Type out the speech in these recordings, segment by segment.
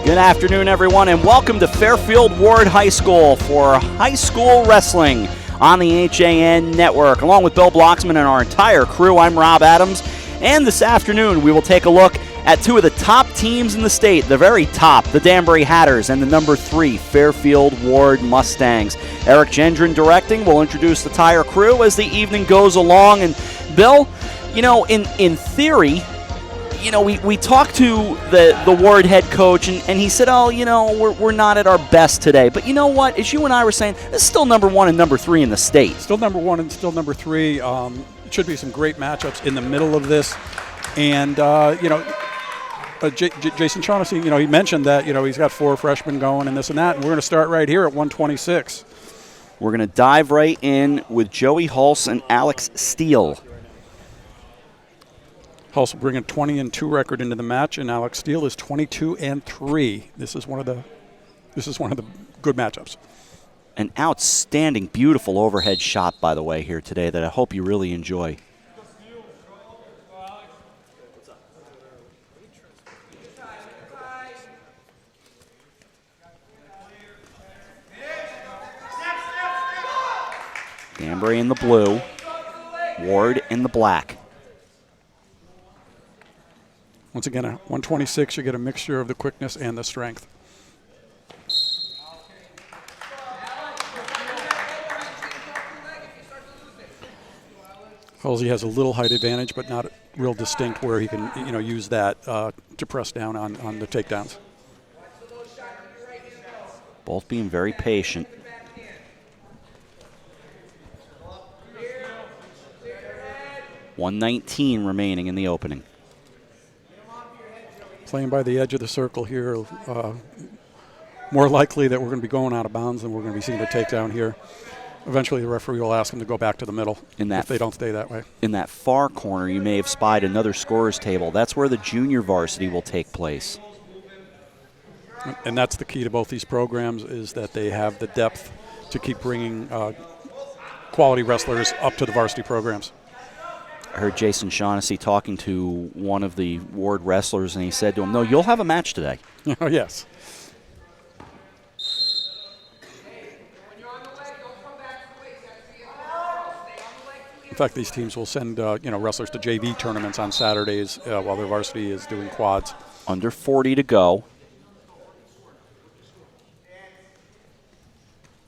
Good afternoon, everyone, and welcome to Fairfield Warde High School for high school wrestling on the HAN network. Along with Bill Blocksman and our entire crew, I'm Rob Adams, and this afternoon we will take a look at two of the top teams in the state, the very top, the Danbury Hatters, and the number 3, Fairfield Warde Mustangs. Eric Gendron directing. We'll introduce the entire crew as the evening goes along. And Bill, you know, in theory, you know, we talked to the Warde head coach, and he said, oh, you know, we're not at our best today. But you know what? As you and I were saying, this is still number 1 and number 3 in the state. Still number 1 and still number 3. It should be some great matchups in the middle of this. And, you know, Jason Shaughnessy, you know, he mentioned that, you know, he's got 4 freshmen going and this and that. And we're going to start right here at 126. We're going to dive right in with Joey Hulse and Alex Steele. Hulse will bring a 20-2 record into the match, and Alex Steele is 22-3. This is one of the good matchups. An outstanding, beautiful overhead shot, by the way, here today that I hope you really enjoy. Danbury in the blue, Warde in the black. Once again, at 126, you get a mixture of the quickness and the strength. Halsey has a little height advantage, but not real distinct where he can, you know, use that to press down on the takedowns. Both being very patient. .119 remaining in the opening. Playing by the edge of the circle here, more likely that we're going to be going out of bounds than we're going to be seeing a takedown here. Eventually the referee will ask him to go back to the middle if they don't stay that way. In that far corner, you may have spied another scorer's table. That's where the junior varsity will take place. And that's the key to both these programs, is that they have the depth to keep bringing quality wrestlers up to the varsity programs. I heard Jason Shaughnessy talking to one of the Warde wrestlers, and he said to him, no, you'll have a match today. Oh, yes. In fact, these teams will send you know, wrestlers to JV tournaments on Saturdays while their varsity is doing quads. Under 40 to go.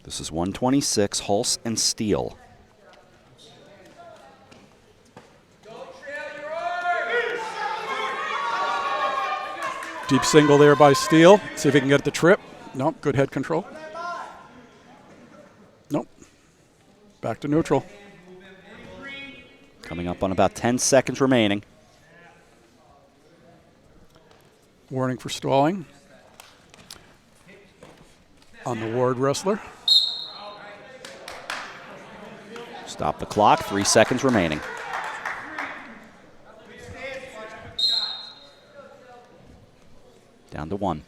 This is 126, Hulse and Steele. Deep single there by Steele. See if he can get the trip. Nope, good head control. Nope. Back to neutral. Coming up on about 10 seconds remaining. Warning for stalling on the Warde wrestler. Stop the clock, 3 seconds remaining. Down to 1.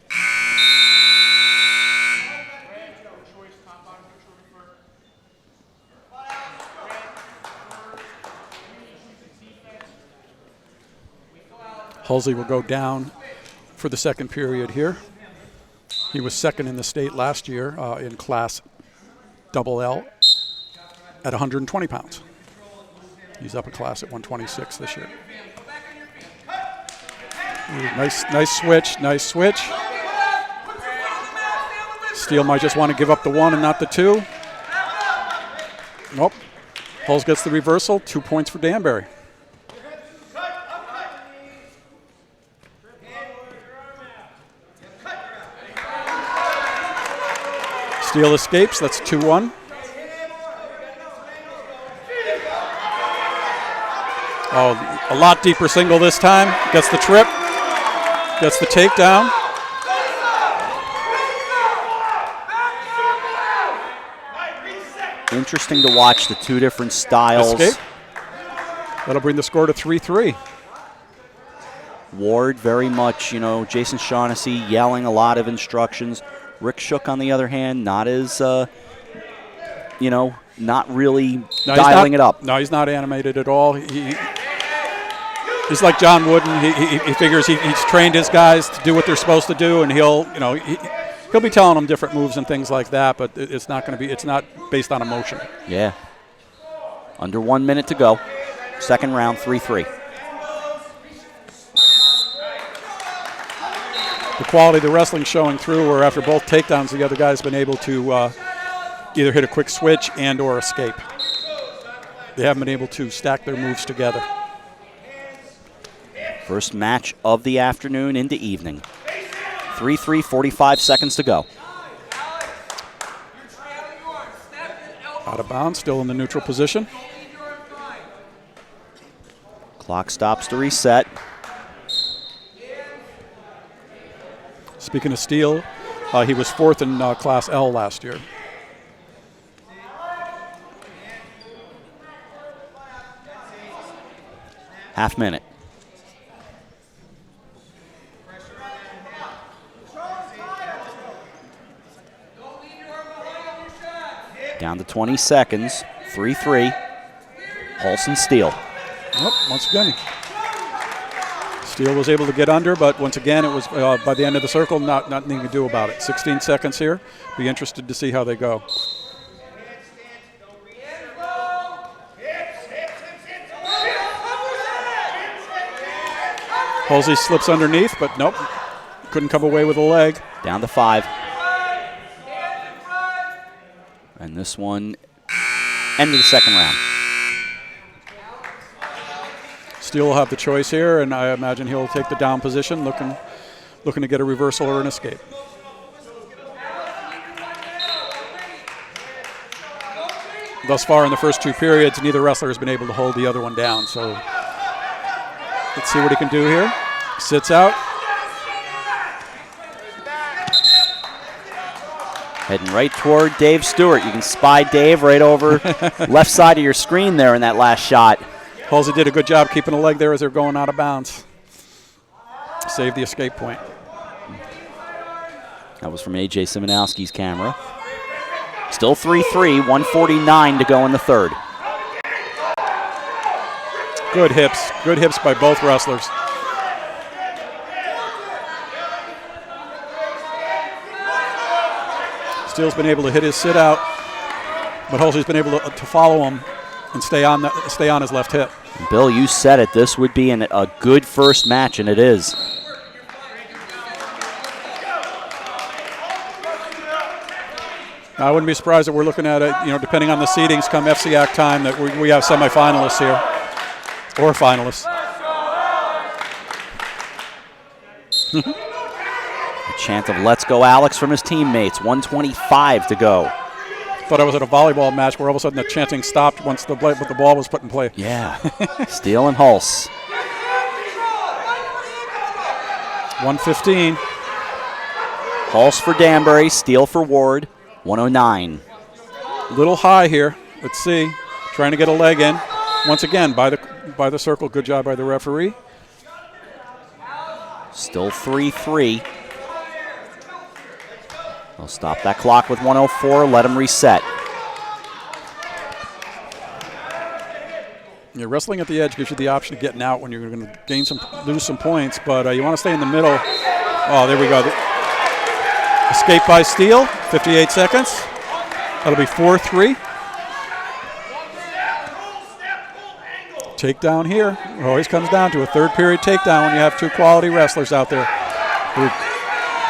Halsey will go down for the second period here. He was second in the state last year in class LL at 120 pounds. He's up a class at 126 this year. Ooh, nice switch. Steele might just want to give up the 1 and not the 2. Nope. Hulse gets the reversal. 2 points for Danbury. Steele escapes. That's 2-1. Oh, a lot deeper single this time. Gets the trip. Gets the takedown. Interesting to watch the two different styles. Escape. That'll bring the score to 3-3. Warde very much, you know, Jason Shaughnessy yelling a lot of instructions. Rick Shook, on the other hand, not as, you know, not really dialing it up. No, he's not animated at all. He's like John Wooden. He figures he's trained his guys to do what they're supposed to do, and he'll be telling them different moves and things like that. But it's not based on emotion. Yeah. Under 1 minute to go. Second round, 3-3. The quality of the wrestling showing through, where after both takedowns, the other guy's been able to either hit a quick switch and or escape. They haven't been able to stack their moves together. First match of the afternoon into evening. 3-3, 45 seconds to go. Out of bounds, still in the neutral position. Clock stops to reset. Speaking of Steele, he was fourth in Class L last year. Half minute. Down to 20 seconds. 3-3. Paulson Steele. Yep, once again, Steele was able to get under, but once again, it was by the end of the circle, nothing to do about it. 16 seconds here. Be interested to see how they go. Halsey slips underneath, but nope, couldn't come away with a leg. Down to 5. And this one, end of the second round. Steele will have the choice here, and I imagine he'll take the down position, looking to get a reversal or an escape. Thus far in the first two periods, neither wrestler has been able to hold the other one down. So let's see what he can do here. Sits out. Heading right toward Dave Stewart. You can spy Dave right over left side of your screen there in that last shot. Halsey did a good job keeping a leg there as they're going out of bounds. Saved the escape point. That was from A.J. Simonowski's camera. Still 3-3, 1:49 to go in the third. Good hips by both wrestlers. Steele's been able to hit his sit out, but Halsey's been able to follow him and stay on his left hip. Bill, you said it. This would be a good first match, and it is. I wouldn't be surprised that we're looking at it, depending on the seedings come FCIAC time, that we have semifinalists here, or finalists. A chant of "Let's go, Alex" from his teammates. 1:25 to go. Thought I was at a volleyball match where all of a sudden the chanting stopped once the ball was put in play. Yeah. Steele and Hulse. 1:15. Hulse for Danbury, Steele for Warde. 1:09. A little high here. Let's see. Trying to get a leg in. Once again, by the circle. Good job by the referee. Still 3-3. They'll stop that clock with 1:04. Let him reset. Yeah, wrestling at the edge gives you the option of getting out when you're going to lose some points, but you want to stay in the middle. Oh, there we go. Escape by Steele. 58 seconds. That'll be 4-3. Takedown here. It always comes down to a third period takedown when you have two quality wrestlers out there.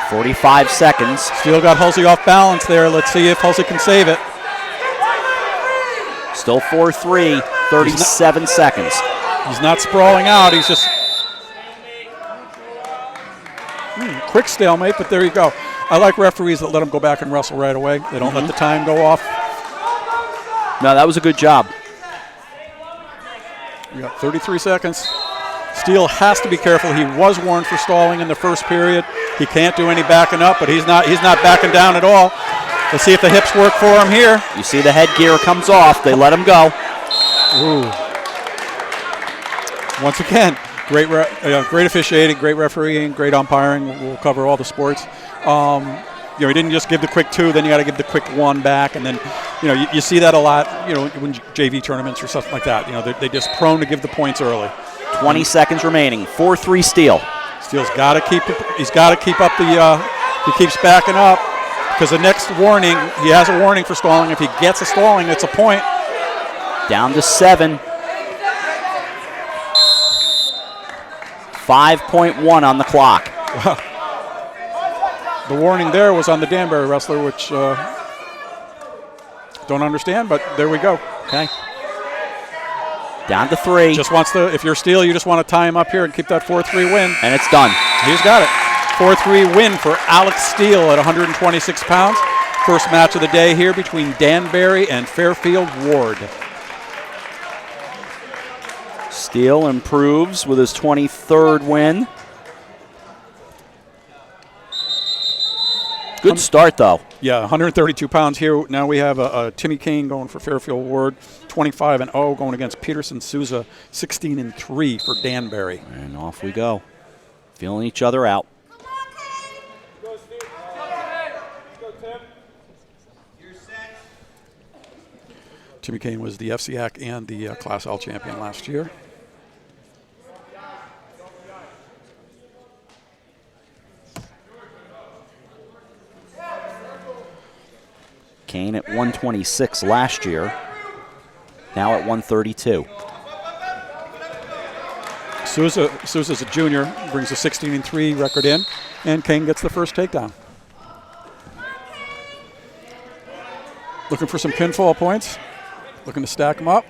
45 seconds. Steele got Halsey off balance there. Let's see if Halsey can save it. Still 4-3, 37 seconds. He's not sprawling out. He's just quick stalemate, but there you go. I like referees that let him go back and wrestle right away. They don't let the time go off. No, that was a good job. We got 33 seconds. Steele has to be careful. He was warned for stalling in the first period. He can't do any backing up, but he's not backing down at all. Let's see if the hips work for him here. You see the headgear comes off. They let him go. Ooh. Once again, great officiating, great refereeing, great umpiring. We'll cover all the sports. He didn't just give the quick 2, then you got to give the quick 1 back, and then you see that a lot. When JV tournaments or something like that. They're just prone to give the points early. 20 seconds remaining. 4-3 Steele. Steele's got to keep. He's got to keep up the. He keeps backing up because the next warning, he has a warning for stalling. If he gets a stalling, it's a point. Down to 7. 5.1 on the clock. The warning there was on the Danbury wrestler, which don't understand, but there we go. Okay. Down to 3. Just wants to. If you're Steele, you just want to tie him up here and keep that 4-3 win. And it's done. He's got it. 4-3 win for Alex Steele at 126 pounds. First match of the day here between Danbury and Fairfield Warde. Steele improves with his 23rd win. Good start, though. Yeah, 132 pounds here. Now we have a Timmy Kane going for Fairfield Warde, 25-0, going against Peterson Souza, 16-3 for Danbury. And off we go. Feeling each other out. Timmy Kane was the FCIAC and the Class L champion last year. Kane at 126 last year, now at 132. Souza's a junior, brings a 16-3 record in, and Kane gets the first takedown. Looking for some pinfall points, looking to stack them up.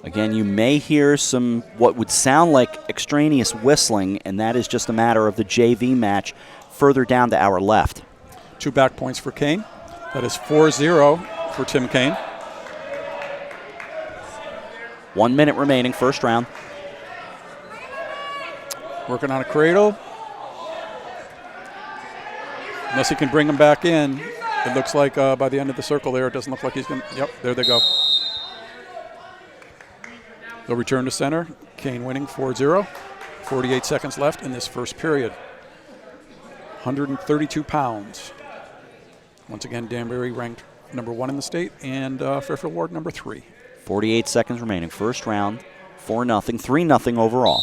Again, you may hear some what would sound like extraneous whistling, and that is just a matter of the JV match further down to our left. 2 back points for Kane. That is 4-0 for Tim Kane. 1 minute remaining, first round. Working on a cradle. Unless he can bring him back in. It looks like by the end of the circle there, it doesn't look like he's going to. Yep, there they go. They'll return to center. Kane winning 4-0. 48 seconds left in this first period. 132 pounds. Once again, Danbury ranked number 1 in the state, and Fairfield Warde number 3. 48 seconds remaining. First round, 4-0, 3-0 overall.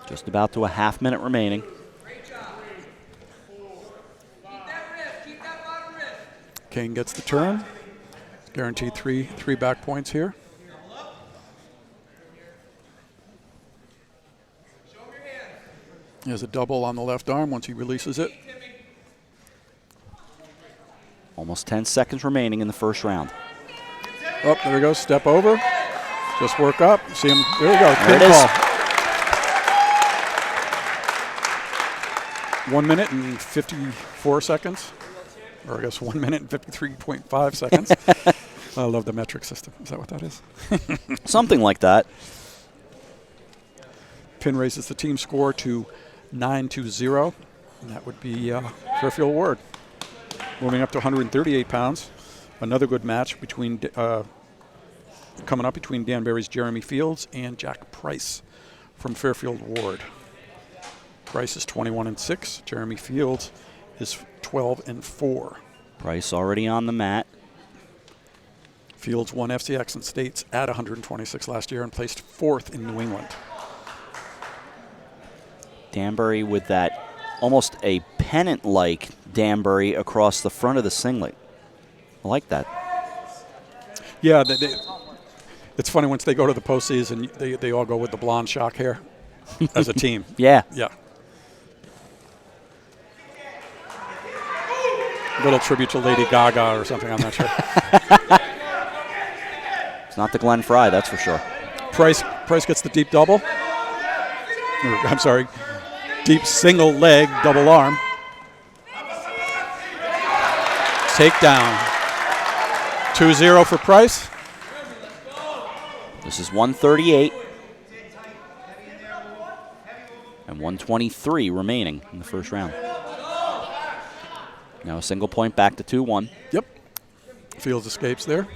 Just about to a half minute remaining. Kane gets the turn. Guaranteed three back points here. He has a double on the left arm once he releases it. Almost 10 seconds remaining in the first round. Oh, there we go. Step over. Just work up. See him. There we go. There it is. 1 minute and 54 seconds. Or I guess 1 minute and 53.5 seconds. I love the metric system. Is that what that is? Something like that. Pin raises the team score to 9-0. And that would be Fairfield Warde. Moving up to 138 pounds. Another good match between coming up between Danbury's Jeremy Fields and Jack Price from Fairfield Warde. Price is 21-6. Jeremy Fields is 12-4. Price already on the mat. Fields won FCIAC and States at 126 last year and placed 4th in New England. Danbury with that almost a pennant-like Danbury across the front of the singlet. I like that. Yeah, it's funny once they go to the postseason, they all go with the blonde shock hair as a team. Yeah. Yeah. Little tribute to Lady Gaga or something, I'm not sure. It's not the Glenn Fry, that's for sure. Price gets the deep double. I'm sorry, deep single leg double arm. Takedown. 2-0 for Price. This is 138. And 123 remaining in the first round. Now a single point back to 2-1. Yep. Fields escapes there.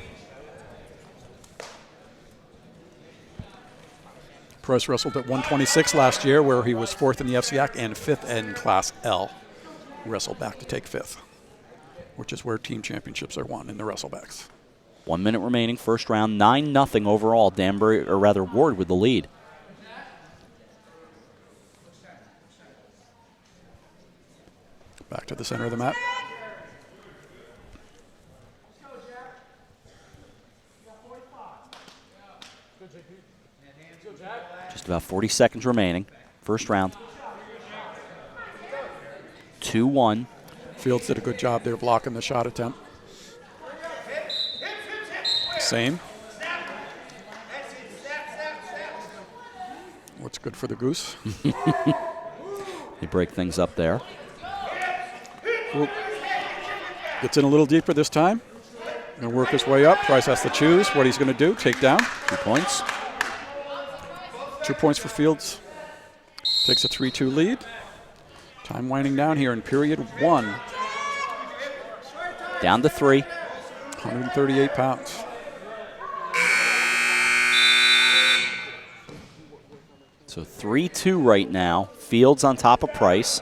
Price wrestled at 126 last year, where he was 4th in the FCIAC and 5th in Class L. Wrestled back to take 5th, which is where team championships are won in the wrestlebacks. 1 minute remaining, first round, 9-0 overall. Danbury, or rather Warde, with the lead. Back to the center of the mat. Just about 40 seconds remaining. First round. 2-1. Fields did a good job there blocking the shot attempt. Same. What's good for the goose? They break things up there. Ooh. Gets in a little deeper this time. Going to work his way up. Price has to choose what he's going to do. Take down. 2 points. 2 points for Fields. Takes a 3-2 lead. Time winding down here in period 1. Down to 3. 138 pounds. So 3-2 right now. Fields on top of Price.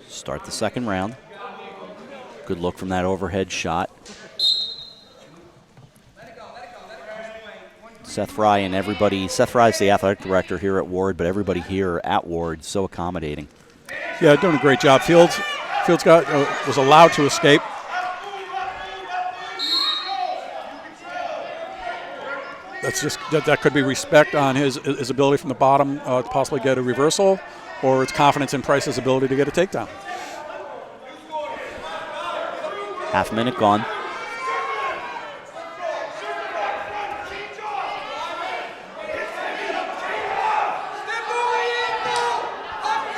Start the second round. Good look from that overhead shot. Seth Fry and everybody. Seth Fry is the athletic director here at Warde, but everybody here at Warde so accommodating. Yeah, doing a great job. Fields was allowed to escape. That's just that could be respect on his ability from the bottom to possibly get a reversal, or it's confidence in Price's ability to get a takedown. Half minute gone.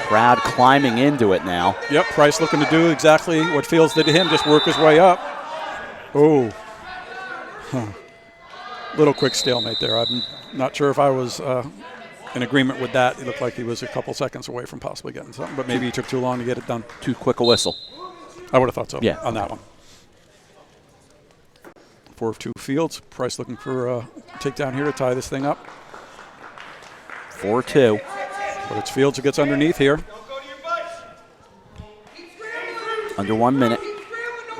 Crowd climbing into it now. Yep, Price looking to do exactly what Fields did to him, just work his way up. Oh. Little quick stalemate there. I'm not sure if I was in agreement with that. It looked like he was a couple seconds away from possibly getting something, but maybe he took too long to get it done. Too quick a whistle. I would have thought so, yeah, on that one. 4-2 Fields. Price looking for a takedown here to tie this thing up. 4-2. But it's Fields who gets underneath here. Under 1 minute.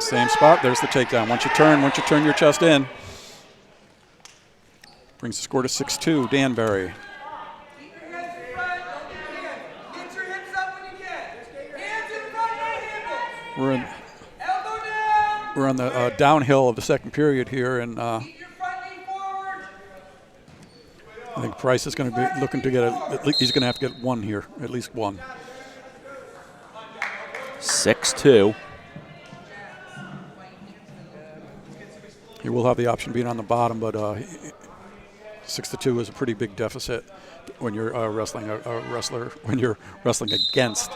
Same spot. There's the takedown. Once you turn your chest in. Brings the score to 6-2, Danbury. We're on the downhill of the second period here, and I think Price is going to be looking to get he's going to have to get one here, at least one. 6-2. He will have the option of being on the bottom, but 6-2 is a pretty big deficit when you're wrestling a wrestler, when you're wrestling against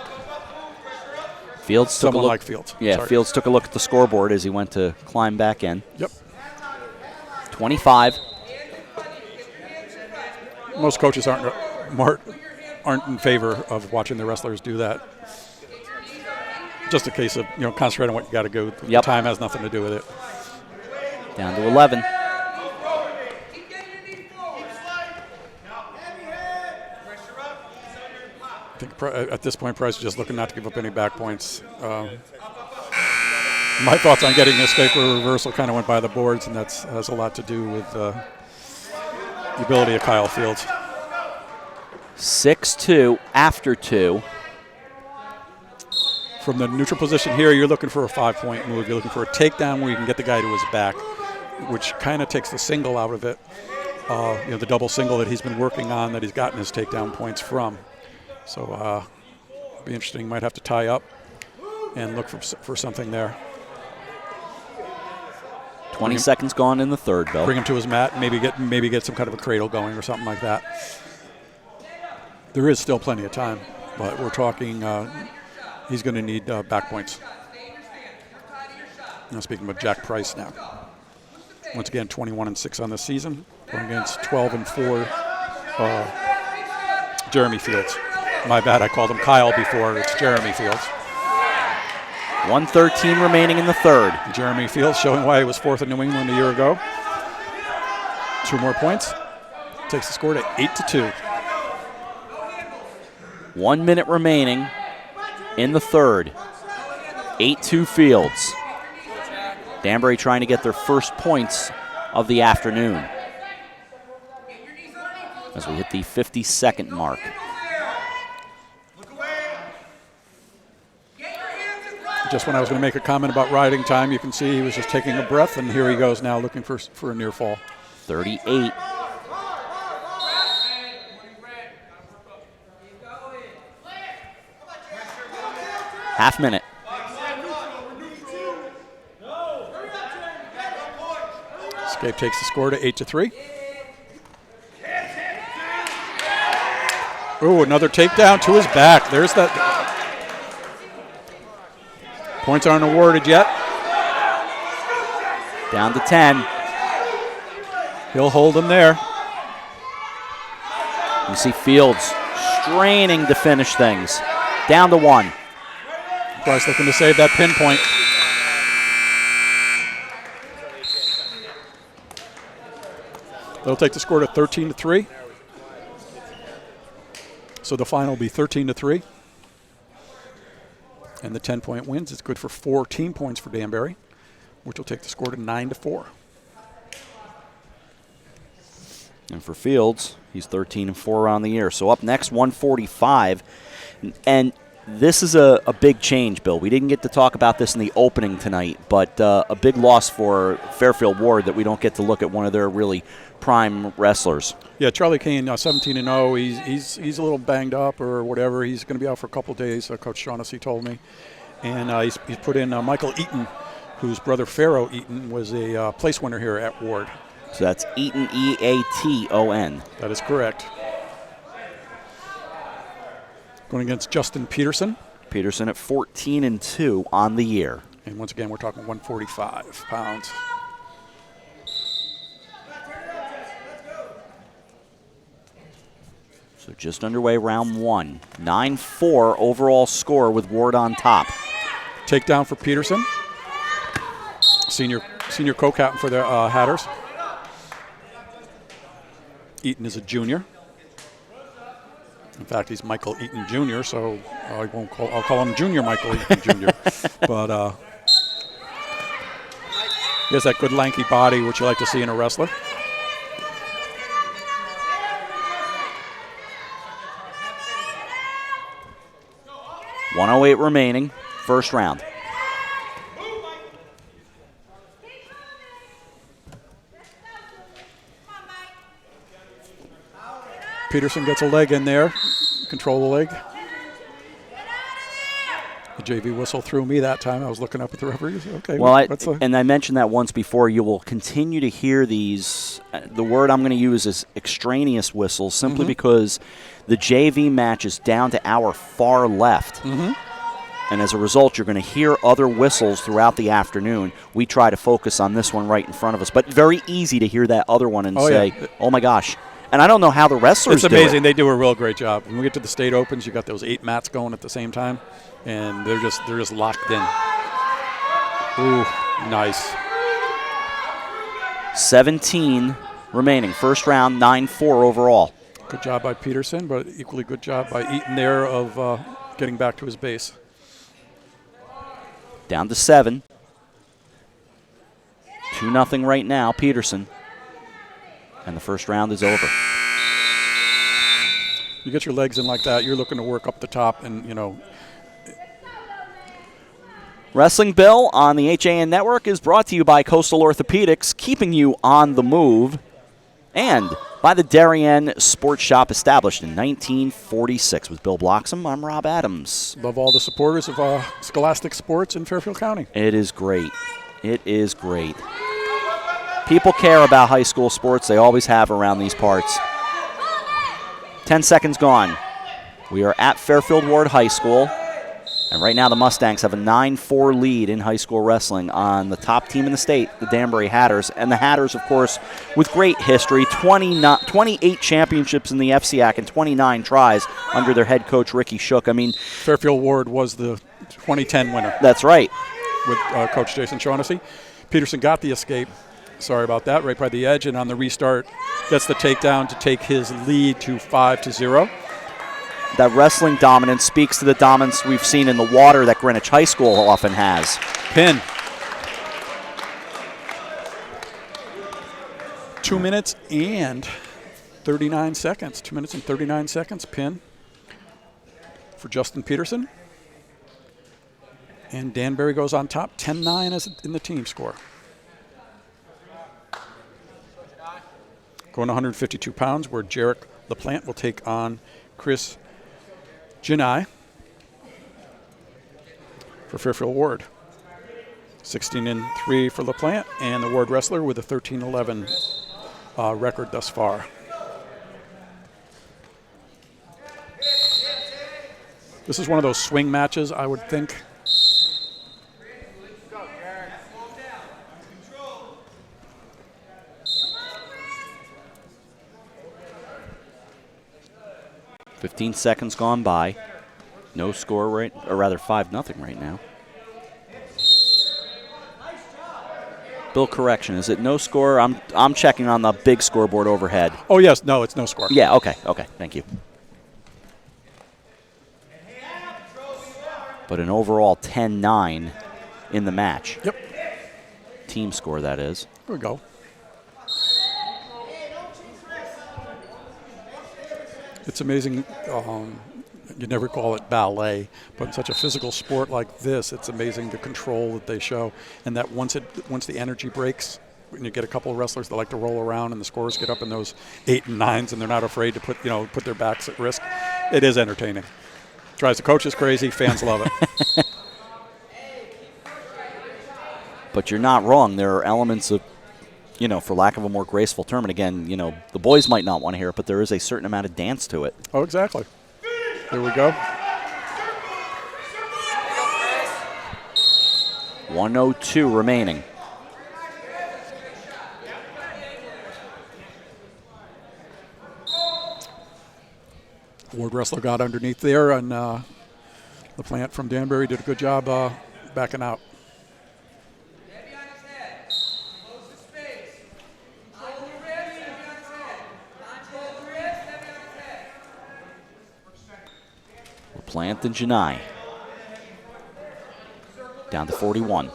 Fields took someone a look, like Fields. Yeah, Sorry. Fields took a look at the scoreboard as he went to climb back in. Yep. 25. Most coaches aren't in favor of watching the wrestlers do that. Just a case of concentrate on what you got to go. Yep. Time has nothing to do with it. Down to 11. I think at this point, Price is just looking not to give up any back points. My thoughts on getting an escape or reversal kind of went by the boards, and that has a lot to do with the ability of Kyle Fields. 6-2 after 2. From the neutral position here, you're looking for a 5-point move. You're looking for a takedown where you can get the guy to his back, which kind of takes the single out of it. The double single that he's been working on, that he's gotten his takedown points from. So it'll be interesting. Might have to tie up and look for something there. 20 seconds gone in the third, Bill. Bring him to his mat, maybe get some kind of a cradle going or something like that. There is still plenty of time, but we're talking he's going to need back points. Now speaking of Jack Price now. Once again, 21-6 on the season, going against 12-4 Jeremy Fields. My bad, I called him Kyle before. It's Jeremy Fields. 1:13 remaining in the third. Jeremy Fields showing why he was fourth in New England a year ago. 2 more points. Takes the score to 8-2. 1 minute remaining in the third. 8-2 Fields. Danbury trying to get their first points of the afternoon as we hit the 50-second mark. Just when I was going to make a comment about riding time, you can see he was just taking a breath, and here he goes now looking for a near fall. 38. Half minute. Escape takes the score to 8-3. Ooh, another takedown to his back. There's that. Points aren't awarded yet. Down to 10. He'll hold him there. You see Fields straining to finish things. Down to 1. Bryce looking to save that pinpoint. They'll take the score to 13-3. So the final will be 13-3. And the 10-point wins. It's good for 4 team points for Danbury, which will take the score to 9-4. And for Fields, he's 13-4 on the year. So up next, 145. And this is a big change, Bill. We didn't get to talk about this in the opening tonight, but a big loss for Fairfield Warde that we don't get to look at one of their really prime wrestlers. Yeah, Charlie Kane, 17-0. He's a little banged up or whatever. He's going to be out for a couple days, Coach Shaughnessy told me. And he's put in Michael Eaton, whose brother Pharaoh Eaton was a place winner here at Warde. So that's Eaton, E-A-T-O-N. That is correct. Going against Justin Peterson. Peterson at 14-2 on the year. And once again, we're talking 145 pounds. So just underway round 1. 9-4 overall score with Warde on top. Takedown for Peterson. Senior co-captain for the Hatters. Eaton is a junior. In fact, he's Michael Eaton Jr., so I'll call him Junior Michael Eaton Jr. But he has that good lanky body, which you like to see in a wrestler. .108 remaining, first round. Peterson gets a leg in there. Control the leg. The JV whistle threw me that time. I was looking up at the referee. Okay. Well, I mentioned that once before. You will continue to hear these. The word I'm going to use is extraneous whistles, simply because the JV match is down to our far left. And as a result, you're going to hear other whistles throughout the afternoon. We try to focus on this one right in front of us, but very easy to hear that other one and say, "Oh my gosh." And I don't know how the wrestlers do it. It's amazing. They do a real great job. When we get to the state opens, you got those 8 mats going at the same time, and they're just locked in. Ooh, nice. 17 remaining. First round, 9-4 overall. Good job by Peterson, but equally good job by Eaton there of getting back to his base. Down to 7. 2-0 right now, Peterson. And the first round is over. You get your legs in like that, you're looking to work up the top and, Wrestling Bill on the HAN Network is brought to you by Coastal Orthopedics, keeping you on the move, and by the Darien Sports Shop, established in 1946. With Bill Bloxham, I'm Rob Adams. Love all the supporters of Scholastic Sports in Fairfield County. It is great. It is great. People care about high school sports. They always have around these parts. 10 seconds gone. We are at Fairfield Warde High School. And right now the Mustangs have a 9-4 lead in high school wrestling on the top team in the state, the Danbury Hatters. And the Hatters, of course, with great history, 28 championships in the FCIAC and 29 tries under their head coach, Ricky Shook. I mean, Fairfield Warde was the 2010 winner. That's right. With Coach Jason Shaughnessy. Peterson got the escape. Sorry about that, right by the edge. And on the restart, gets the takedown to take his lead to 5-0. That wrestling dominance speaks to the dominance we've seen in the water that Greenwich High School often has. Pin. 2 minutes and 39 seconds. 2 minutes and 39 seconds. Pin for Justin Peterson. And Danbury goes on top, 10-9 as in the team score. Going to 152 pounds, where Jarek LaPlante will take on Chris Janai for Fairfield Warde. 16-3 for LaPlante, and the Warde wrestler with a 13-11 record thus far. This is one of those swing matches, I would think. "15 seconds gone by. No score, right? Or rather 5-0 right now. Bill, correction. Is it no score? I'm checking on the big scoreboard overhead. Oh, yes. No, it's no score. Yeah, okay. Thank you. But an overall 10-9 in the match. Yep. Team score, that is. Here we go. It's amazing. You never call it ballet, but in such a physical sport like this, it's amazing the control that they show, and that once the energy breaks, when you get a couple of wrestlers that like to roll around and the scores get up in those 8 and 9s, and they're not afraid to put their backs at risk. It is entertaining. Drives the coaches crazy. Fans love it. But you're not wrong. There are elements of, for lack of a more graceful term, and again, the boys might not want to hear it, but there is a certain amount of dance to it. Oh, exactly. Here we go. 1:02 remaining. Warde wrestler got underneath there, and LaPlante from Danbury did a good job backing out. LaPlante and Janai. Down to 41.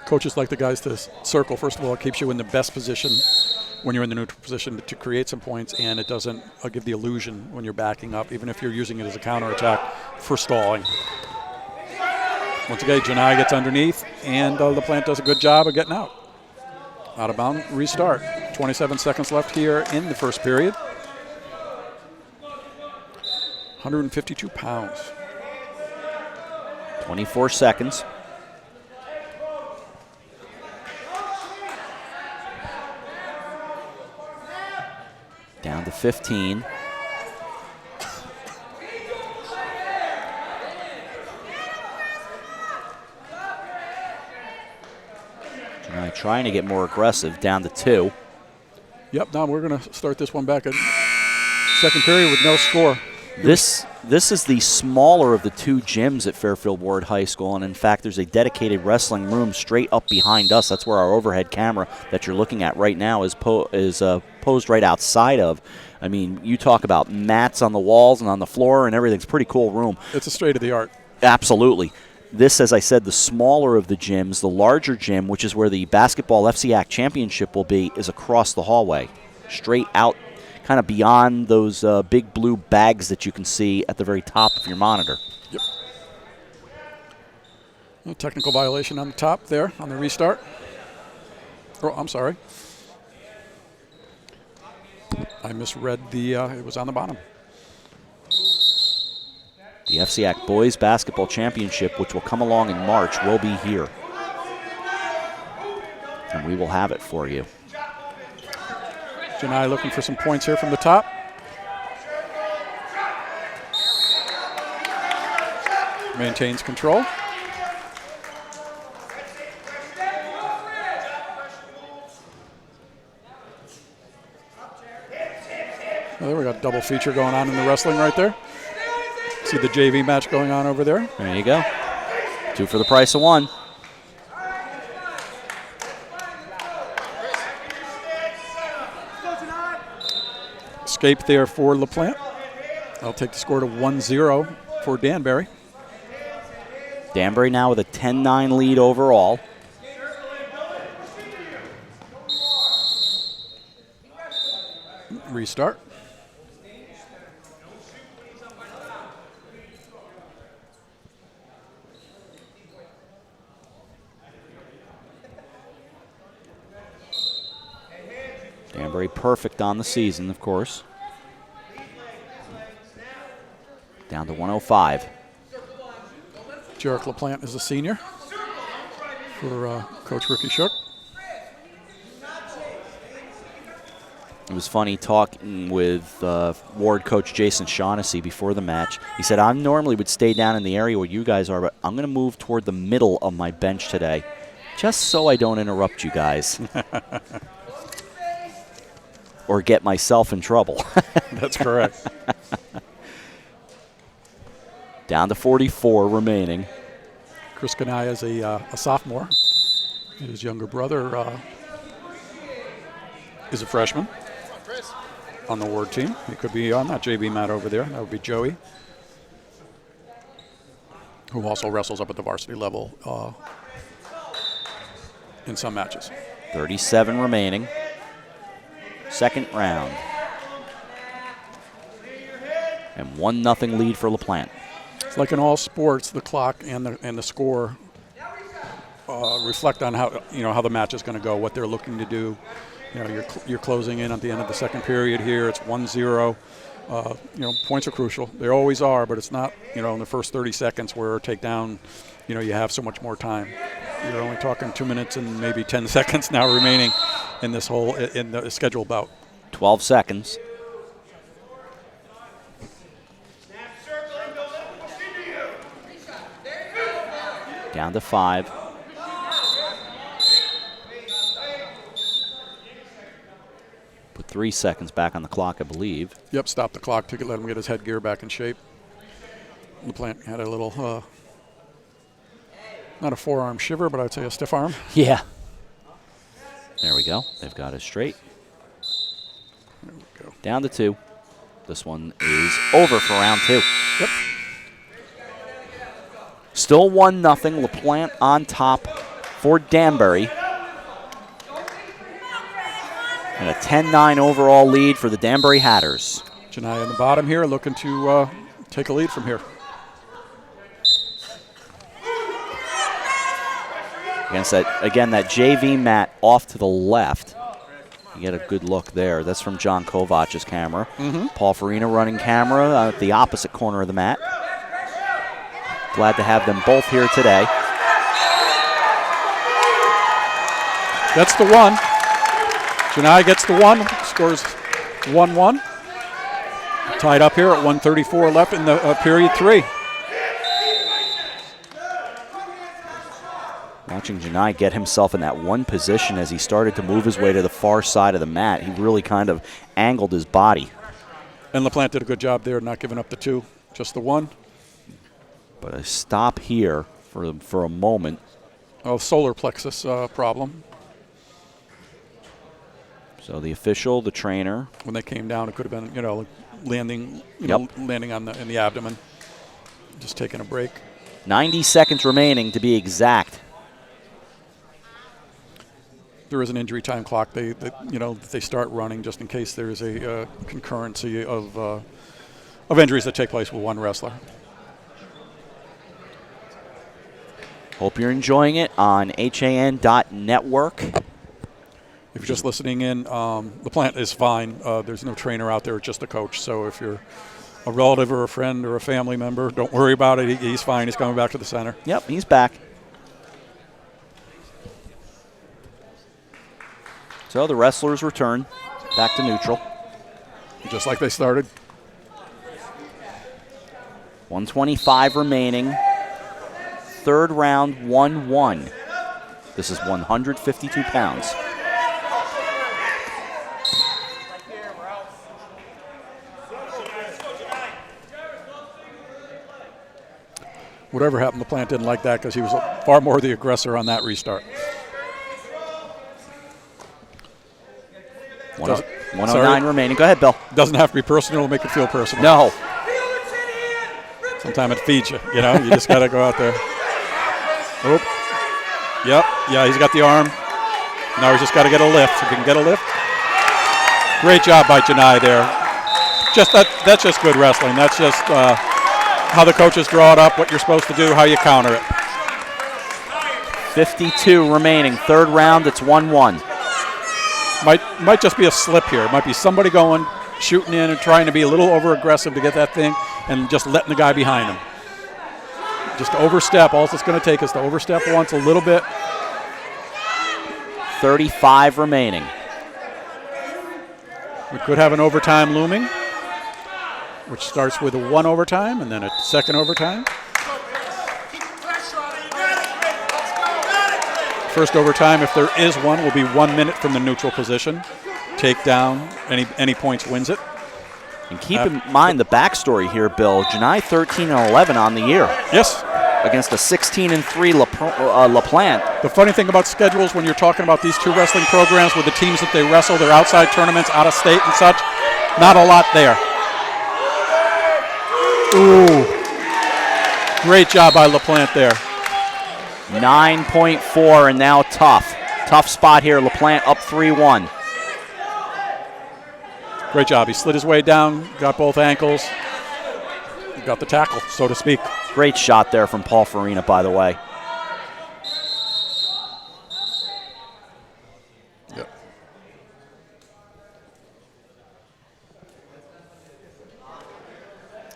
Coaches like the guys to circle. First of all, it keeps you in the best position when you're in the neutral position to create some points, and it doesn't give the illusion when you're backing up, even if you're using it as a counterattack for stalling. Once again, Janai gets underneath, and LaPlante does a good job of getting out. Out of bounds, restart. 27 seconds left here in the first period. 152 pounds. 24 seconds. Down to 15. Trying to get more aggressive, down to 2. Yep, now we're going to start this one back at second period with no score. This is the smaller of the 2 gyms at Fairfield Warde High School, and in fact there's a dedicated wrestling room straight up behind us. That's where our overhead camera that you're looking at right now is posed right outside of. I mean, you talk about mats on the walls and on the floor and everything's a pretty cool room. It's a state of the art. Absolutely. This, as I said, the smaller of the gyms. The larger gym, which is where the basketball FCIAC championship will be, is across the hallway, straight out, kind of beyond those big blue bags that you can see at the very top of your monitor. Yep. A technical violation on the top there on the restart. Oh, I'm sorry. I misread it was on the bottom. The FCIAC Boys Basketball Championship, which will come along in March, will be here. And we will have it for you. Janai looking for some points here from the top. maintains control. Oh, there we got a double feature going on in the wrestling right there. See the JV match going on over there. There you go. 2 for the price of 1. Escape there for LaPlante. I'll take the score to 1-0 for Danbury. Danbury now with a 10-9 lead overall. Restart. Danbury perfect on the season, of course. Down to 105. Jarek LaPlante is a senior for Coach Ricky Shook. It was funny talking with Ward coach Jason Shaughnessy before the match. He said, I normally would stay down in the area where you guys are, but I'm going to move toward the middle of my bench today, just so I don't interrupt you guys. Or get myself in trouble. That's correct. Down to 44 remaining. Chris Kanaya is a sophomore. His younger brother is a freshman on the Ward team. He could be on that JV mat over there. That would be Joey, who also wrestles up at the varsity level in some matches. 37 remaining. Second round. And 1-0 lead for LaPlante. It's like in all sports, the clock and the score reflect on how the match is going to go, what they're looking to do. You're closing in at the end of the second period here. It's 1-0. Points are crucial. They always are, but it's not, in the first 30 seconds where a takedown, you have so much more time. You're only talking 2 minutes and maybe 10 seconds now remaining in this in the schedule bout. 12 seconds. Down to 5. Put 3 seconds back on the clock, I believe. Yep, stop the clock to let him get his headgear back in shape. LaPlante had a little, not a forearm shiver, but I'd say a stiff arm. Yeah. There we go. They've got it straight. There we go. Down to 2. This one is over for round 2. Yep. Still 1-0. LaPlante on top for Danbury. And a 10-9 overall lead for the Danbury Hatters. Janai in the bottom here looking to take a lead from here. Against that, again, that JV mat off to the left. You get a good look there. That's from John Kovach's camera. Mm-hmm. Paul Farina running camera at the opposite corner of the mat. Glad to have them both here today. That's the one. Janai gets the one, scores 1-1. Tied up here at 1:34 left in the period 3. Watching Janai get himself in that one position as he started to move his way to the far side of the mat. He really kind of angled his body. And LaPlante did a good job there, not giving up the 2, just the 1. But a stop here for a moment. Oh, solar plexus problem. So the official, the trainer. When they came down, it could have been, landing, landing in the abdomen. Just taking a break. 90 seconds remaining to be exact. There is an injury time clock. They start running just in case there is a concurrency of injuries that take place with one wrestler. Hope you're enjoying it on HAN.network. If you're just listening in, LaPlante is fine. There's no trainer out there, just a coach. So if you're a relative or a friend or a family member, don't worry about it. He's fine. He's coming back to the center. Yep, he's back. So the wrestlers return back to neutral. Just like they started. 1:25 remaining. third round, 1-1. This is 152 pounds. Whatever happened, LaPlante didn't like that because he was far more the aggressor on that restart. 109 remaining. Go ahead, Bill. Doesn't have to be personal to make it feel personal. No. Sometimes it feeds you, you know? You just got to go out there. Oop. Yep. Yeah, he's got the arm. Now he's just got to get a lift. If he can get a lift. Great job by Janai there. That's just good wrestling. That's just how the coaches draw it up, what you're supposed to do, how you counter it. 52 remaining. Third round, it's 1-1. Might just be a slip here. It might be somebody going, shooting in and trying to be a little over-aggressive to get that thing and just letting the guy behind him. Just overstep. All it's going to take is to overstep once a little bit. 35 remaining. We could have an overtime looming, which starts with a 1 overtime and then a second overtime. First overtime, if there is one, will be 1 minute from the neutral position. Takedown, any points wins it. And keep in mind the backstory here, Bill. Janai 13-11 on the year. Yes. Against a 16-3 LaPlante. The funny thing about schedules when you're talking about these two wrestling programs with the teams that they wrestle, their outside tournaments, out of state and such, not a lot there. Ooh. Great job by LaPlante there. 9.4 and now tough. Tough spot here. LaPlante up 3-1. Great job. He slid his way down, got both ankles, got the tackle, so to speak. Great shot there from Paul Farina, by the way. Yep.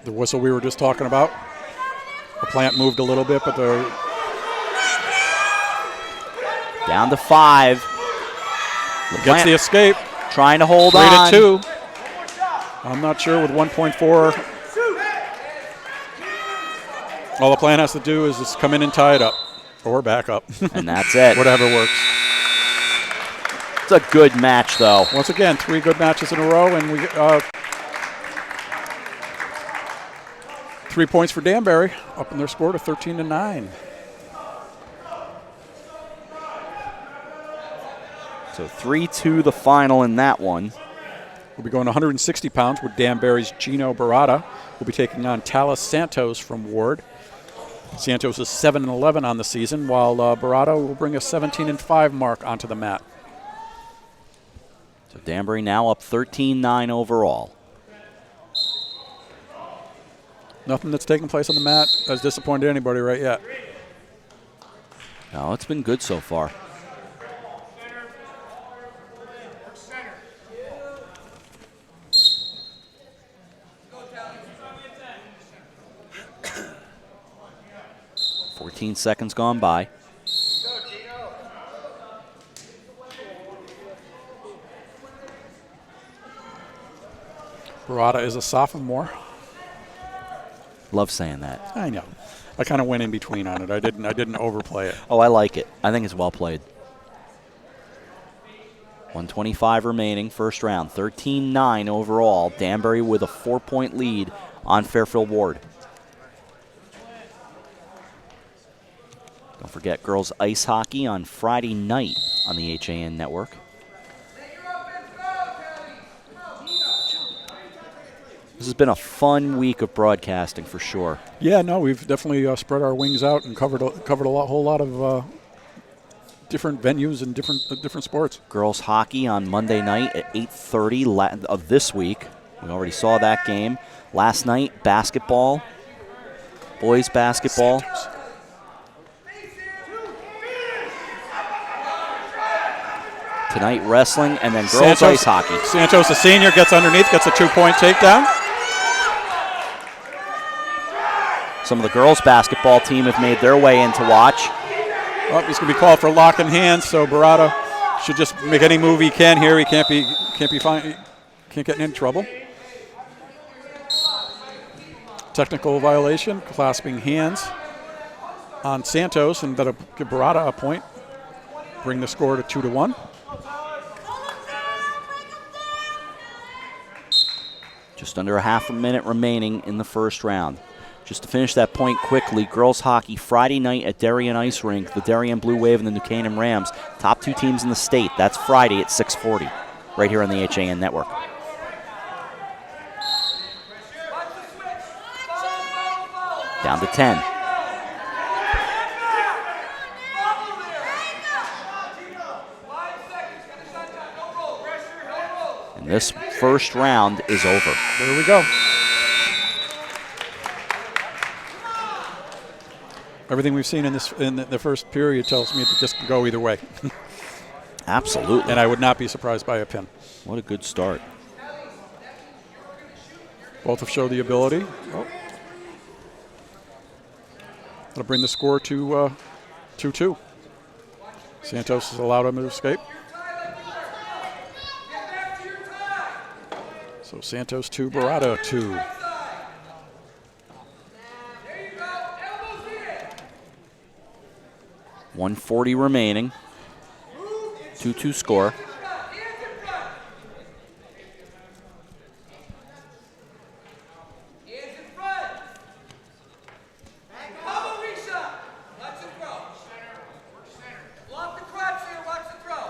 The whistle we were just talking about. LaPlante moved a little bit, but the down to 5. Gets the escape. Trying to hold on. 3-2. I'm not sure with 1.4. All LaPlante has to do is just come in and tie it up. Or back up. And that's it. Whatever works. It's a good match, though. Once again, 3 good matches in a row, and we 3 points for Danbury, up in their score to 13-9. So 3-2 the final in that one. We'll be going 160 pounds with Danbury's Gino Barata. We'll be taking on Talis Santos from Warde. Santos is 7-11 on the season, while Barata will bring a 17-5 mark onto the mat. So Danbury now up 13-9 overall. Nothing that's taken place on the mat has disappointed anybody right yet. No, it's been good so far. Seconds gone by. Barata is a sophomore. Love saying that. I know. I kind of went in between on it. I didn't overplay it. Oh, I like it. I think it's well played. 125 remaining, first round. 13-9 overall. Danbury with a 4-point lead on Fairfield Warde. Don't forget girls ice hockey on Friday night on the HAN network. This has been a fun week of broadcasting for sure. Yeah, no, we've definitely spread our wings out and covered a whole lot of different venues and different sports. Girls hockey on Monday night at 8:30 of this week. We already saw that game. Last night, basketball, boys basketball. Santos. Tonight, wrestling, and then girls ice hockey. Santos, a senior, gets underneath, gets a 2-point takedown. Some of the girls' basketball team have made their way in to watch. Oh, he's going to be called for locking hands, so Barata should just make any move he can here. He can't be fine. Can't get in any trouble. Technical violation, clasping hands. on Santos, and that'll give Barada a point. Bring the score to 2-1. Just under a half a minute remaining in the first round. Just to finish that point quickly, girls hockey Friday night at Darien Ice Rink, the Darien Blue Wave and the New Canaan Rams, top 2 teams in the state. That's Friday at 6:40, right here on the HAN Network. Down to 10. And this first round is over. There we go. Everything we've seen in the first period tells me that this can go either way. Absolutely. And I would not be surprised by a pin. What a good start. Both have showed the ability. Oh. That'll bring the score to 2-2. Santos has allowed him to escape. So Santos 2, Barada 2. .140 remaining. 2-2 score.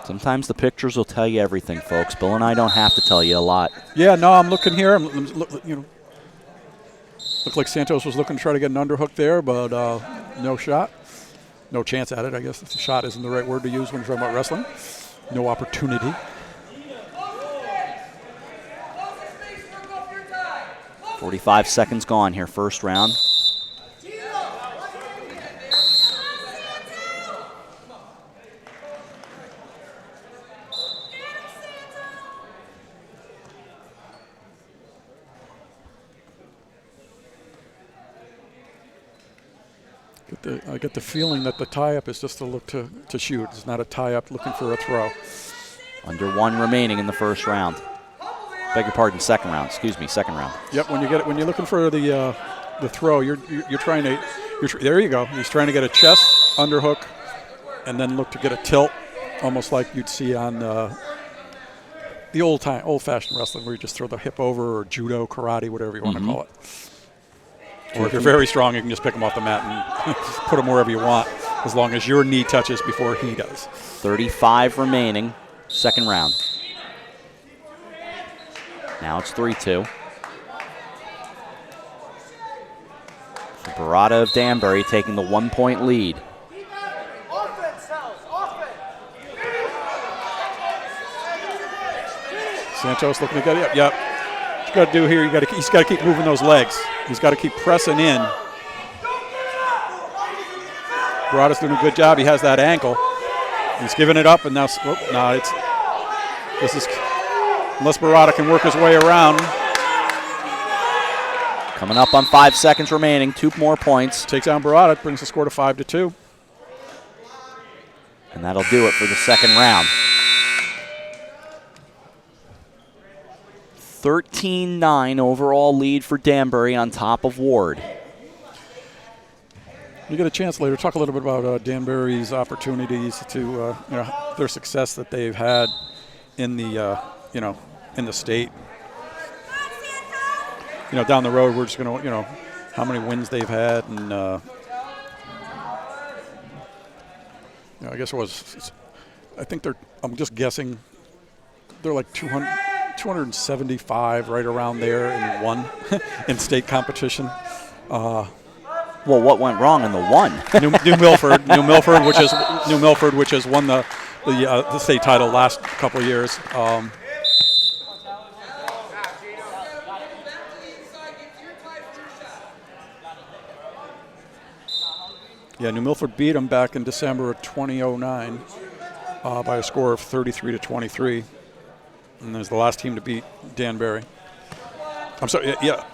Sometimes the pictures will tell you everything, folks. Bill and I don't have to tell you a lot. Yeah, no, I'm looking here. Looked like Santos was looking to try to get an underhook there, but no shot. No chance at it, I guess. The shot isn't the right word to use when you're talking about wrestling. No opportunity. 45 seconds gone here, first round. I get the feeling that the tie-up is just to look to shoot. It's not a tie-up looking for a throw. Under 1 remaining in the first round. Beg your pardon, second round. Excuse me, second round. Yep. When you're looking for the throw, you're trying to. There you go. He's trying to get a chest underhook, and then look to get a tilt, almost like you'd see on the old-fashioned wrestling, where you just throw the hip over, or judo, karate, whatever you want to call it. Or if you're very strong, you can just pick him off the mat and put him wherever you want, as long as your knee touches before he does. 35 remaining, second round. Now it's 3-2. Barada of Danbury taking the 1-point lead. Santos looking to get it. Yep. What you got to do here, he's got to keep moving those legs. He's got to keep pressing in. Barada's doing a good job. He has that ankle. He's giving it up, and now, unless Barada can work his way around. Coming up on 5 seconds remaining, 2 more points. Takes down Barada, brings the score to 5-2. And that'll do it for the second round. 13-9 overall lead for Danbury on top of Warde. You get a chance later to talk a little bit about Danbury's opportunities to, their success that they've had in the, in the state. Down the road, we're just going to, how many wins they've had, and I guess I think I'm just guessing, they're like 275 right around there and won in state competition. Well, what went wrong in the one? New Milford, which has won the state title last couple of years. New Milford beat them back in December of 2009 by a score of 33-23. And there's the last team to beat Danbury. I'm sorry, yeah.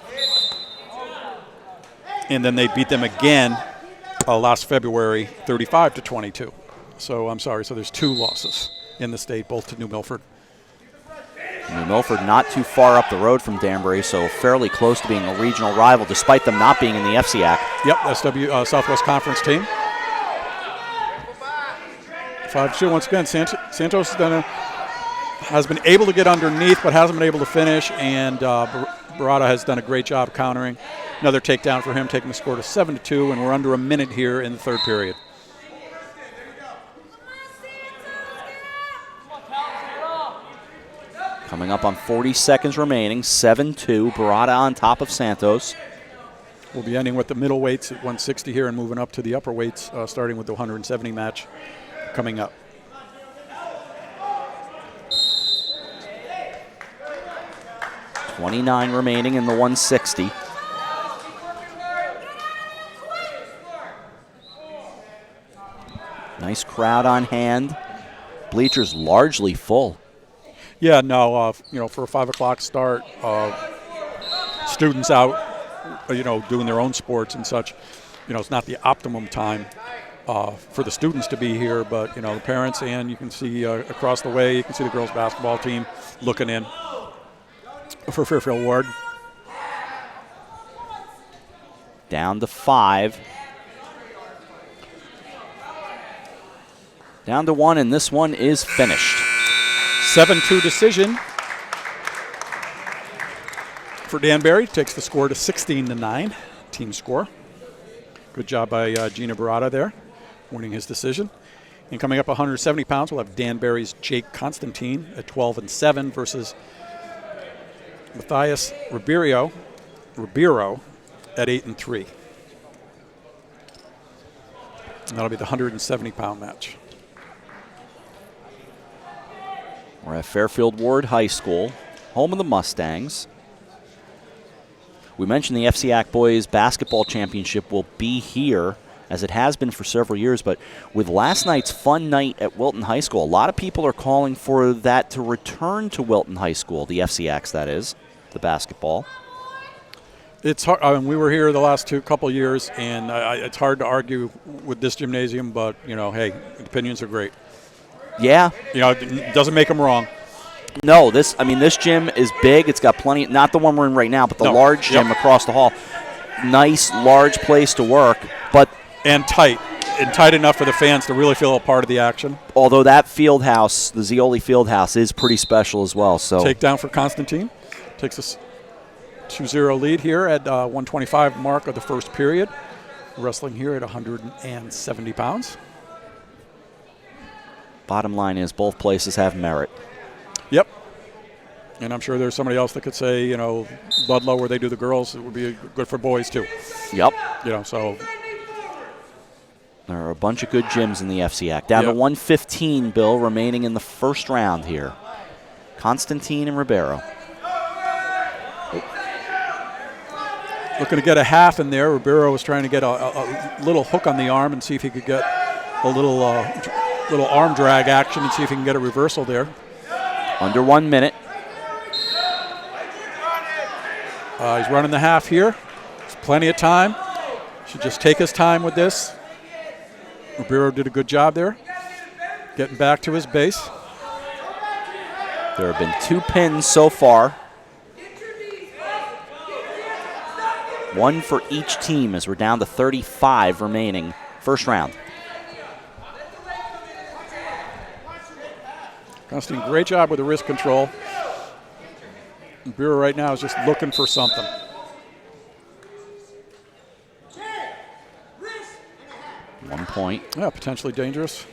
And then they beat them again last February, 35-22. So I'm sorry, so there's 2 losses in the state, both to New Milford. New Milford not too far up the road from Danbury, so fairly close to being a regional rival, despite them not being in the FCIAC. Yep, SW Southwest Conference team. 5-2 once again. Santos has been able to get underneath, but hasn't been able to finish, and Barada has done a great job countering. Another takedown for him, taking the score to 7-2, and we're under a minute here in the third period. Coming up on 40 seconds remaining, 7-2, Barada on top of Santos. We'll be ending with the middle weights at 160 here and moving up to the upper weights, starting with the 170 match coming up. .29 remaining in the 160. Nice crowd on hand. Bleachers largely full. Yeah, no, for a 5 o'clock start, students out, doing their own sports and such. It's not the optimum time for the students to be here, but, the parents, and you can see across the way, you can see the girls' basketball team looking in for Fairfield Warde. Down to 5. Down to 1, and this one is finished. 7-2 decision for Danbury. Takes the score to 16-9, team score. Good job by Gina Barada there, winning his decision. And coming up 170 pounds, we'll have Danbury's Jake Constantine at 12-7 versus Matthias Ribeiro at 8-3. And that'll be the 170-pound match. We're at Fairfield Warde High School, home of the Mustangs. We mentioned the FCIAC Boys Basketball Championship will be here, as it has been for several years, but with last night's fun night at Wilton High School, a lot of people are calling for that to return to Wilton High School, the FCIACs, that is, the basketball. It's hard. We were here the last couple years, and it's hard to argue with this gymnasium, but, hey, opinions are great. Yeah. It doesn't make them wrong. No, this gym is big. It's got plenty, not the one we're in right now, but the large gym across the hall. Nice, large place to work, and tight enough for the fans to really feel a part of the action. Although that field house, the Zioli Field House, is pretty special as well. So takedown for Constantine. Takes us 2-0 lead here at 125 mark of the first period. Wrestling here at 170 pounds. Bottom line is both places have merit. Yep. And I'm sure there's somebody else that could say, Ludlow, where they do the girls, it would be good for boys too. Yep. So there are a bunch of good gyms in the FCIAC. Down to 115, Bill, remaining in the first round here. Constantine and Ribeiro. Looking to get a half in there. Ribeiro was trying to get a little hook on the arm and see if he could get a little arm drag action and see if he can get a reversal there. Under 1 minute. He's running the half here. There's plenty of time. Should just take his time with this. Ribeiro did a good job there, getting back to his base. There have been 2 pins so far. One for each team as we're down to 35 remaining. First round. Constantine, great job with the wrist control. Ribeiro right now is just looking for something. One point. Yeah, potentially dangerous.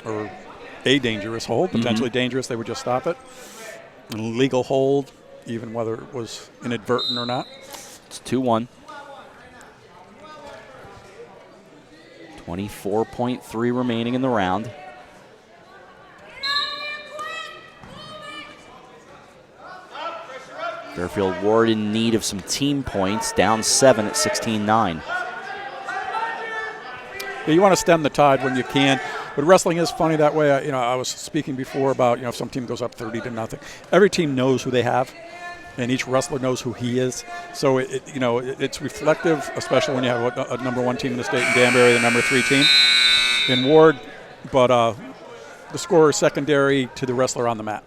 Or a dangerous hold. Potentially dangerous, they would just stop it. An illegal hold, even whether it was inadvertent or not. It's 2-1. 24.3 remaining in the round. Fairfield Warde in need of some team points, down 7 at 16-9. Yeah, you want to stem the tide when you can, but wrestling is funny that way. I was speaking before about if some team goes up 30-0, every team knows who they have, and each wrestler knows who he is. So it's reflective, especially when you have a number 1 team in the state in Danbury, the number 3 team in Warde. But the score is secondary to the wrestler on the mat.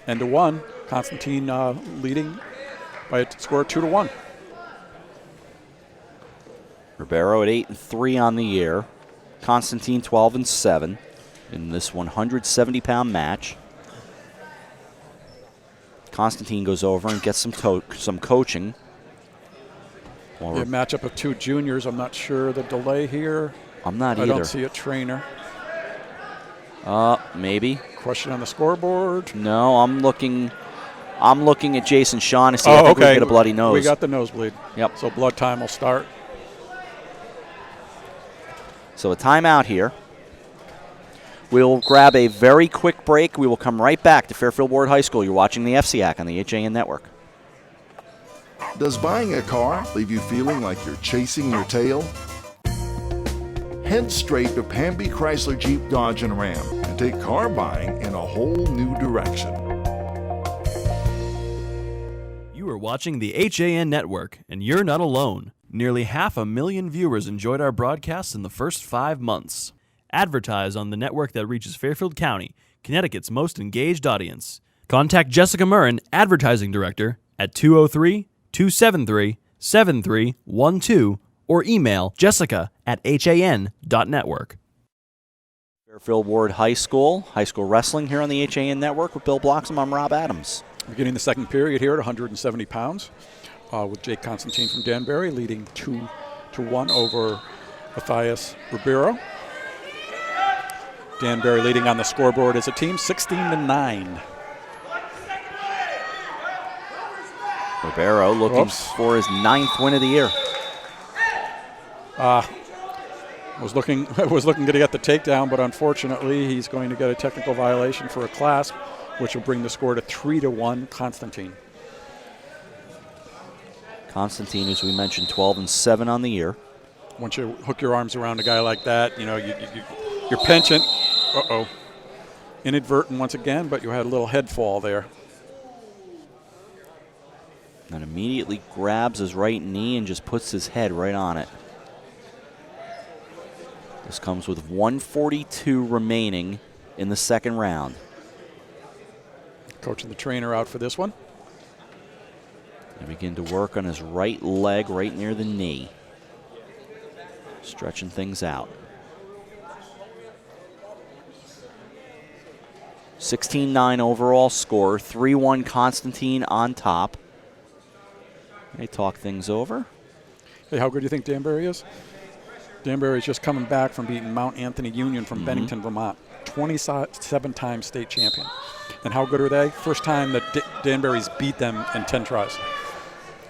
And to 1, Constantine leading by a score of 2-1. Ribeiro at 8-3 on the year. Constantine 12-7 in this 170-pound match. Constantine goes over and gets some coaching. A matchup of two juniors. I'm not sure the delay here. I'm not either. I don't see a trainer. Maybe. Question on the scoreboard. No, I'm looking at Jason Shaughnessy. I think we get a bloody nose. We got the nosebleed. Yep. So blood time will start. So a timeout here. We'll grab a very quick break. We will come right back to Fairfield Warde High School. You're watching the FCIAC on the HAN Network. Does buying a car leave you feeling like you're chasing your tail? Head straight to Pamby Chrysler Jeep Dodge and Ram and take car buying in a whole new direction. You are watching the HAN Network, and you're not alone. Nearly 500,000 viewers enjoyed our broadcasts in the first 5 months. Advertise on the network that reaches Fairfield County, Connecticut's most engaged audience. Contact Jessica Murrin, Advertising Director, at 203-273-7312 or email jessica@han.network. Fairfield Warde High School wrestling here on the HAN Network with Bill Bloxham. I'm Rob Adams. Beginning the second period here at 170 pounds with Jake Constantine from Danbury leading 2-1 over Matthias Ribeiro. Danbury leading on the scoreboard as a team, 16-9. Ribeiro looking for his 9th win of the year. Was looking to get the takedown, but unfortunately he's going to get a technical violation for a clasp, which will bring the score to 3-1 Constantine. Constantine, as we mentioned, 12-7 on the year. Once you hook your arms around a guy like that, you know, your penchant, inadvertent once again, but you had a little head fall there. And immediately grabs his right knee and just puts his head right on it. This comes with 1:42 remaining in the second round. Coach and the trainer out for this one. They begin to work on his right leg right near the knee. Stretching things out. 16-9 overall score, 3-1 Constantine on top. They talk things over. Hey, how good do you think Danbury is? Danbury is just coming back from beating Mount Anthony Union from Bennington, Vermont. 27-time state champion. And how good are they? First time that Danbury's beat them in 10 tries.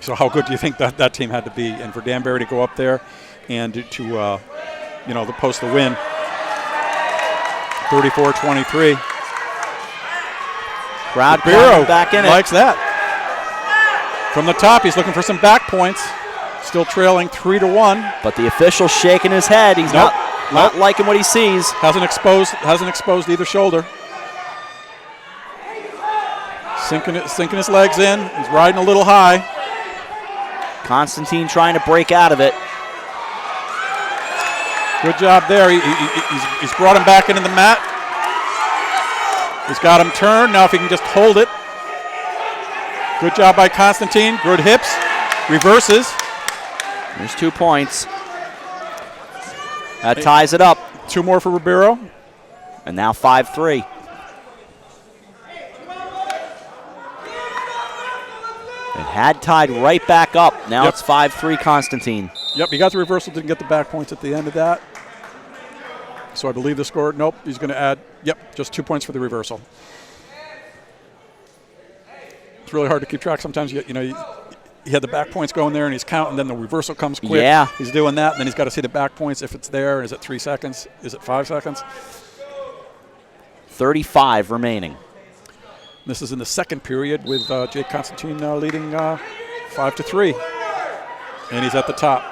So how good do you think that team had to be? And for Danbury to go up there and to post the win, 34-23. Crowd Ribeiro back in likes that. From the top, he's looking for some back points. Still trailing 3-1. But the official's shaking his head. He's not liking what he sees. Hasn't exposed either shoulder. Sinking his legs in. He's riding a little high. Constantine trying to break out of it. Good job there. He's brought him back into the mat. He's got him turned. Now if he can just hold it. Good job by Constantine. Good hips. Reverses. There's 2 points. That ties it up. 2 more for Ribeiro. And now 5-3. It had tied right back up. Now it's 5-3 Constantine. Yep, he got the reversal, didn't get the back points at the end of that. So I believe the score, nope, he's going to add, just 2 points for the reversal. It's really hard to keep track. Sometimes, he had the back points going there and he's counting, then the reversal comes quick. Yeah. He's doing that, and then he's got to see the back points if it's there. Is it 3 seconds? Is it 5 seconds? 35 remaining. This is in the second period with Jake Constantine leading 5-3. And he's at the top.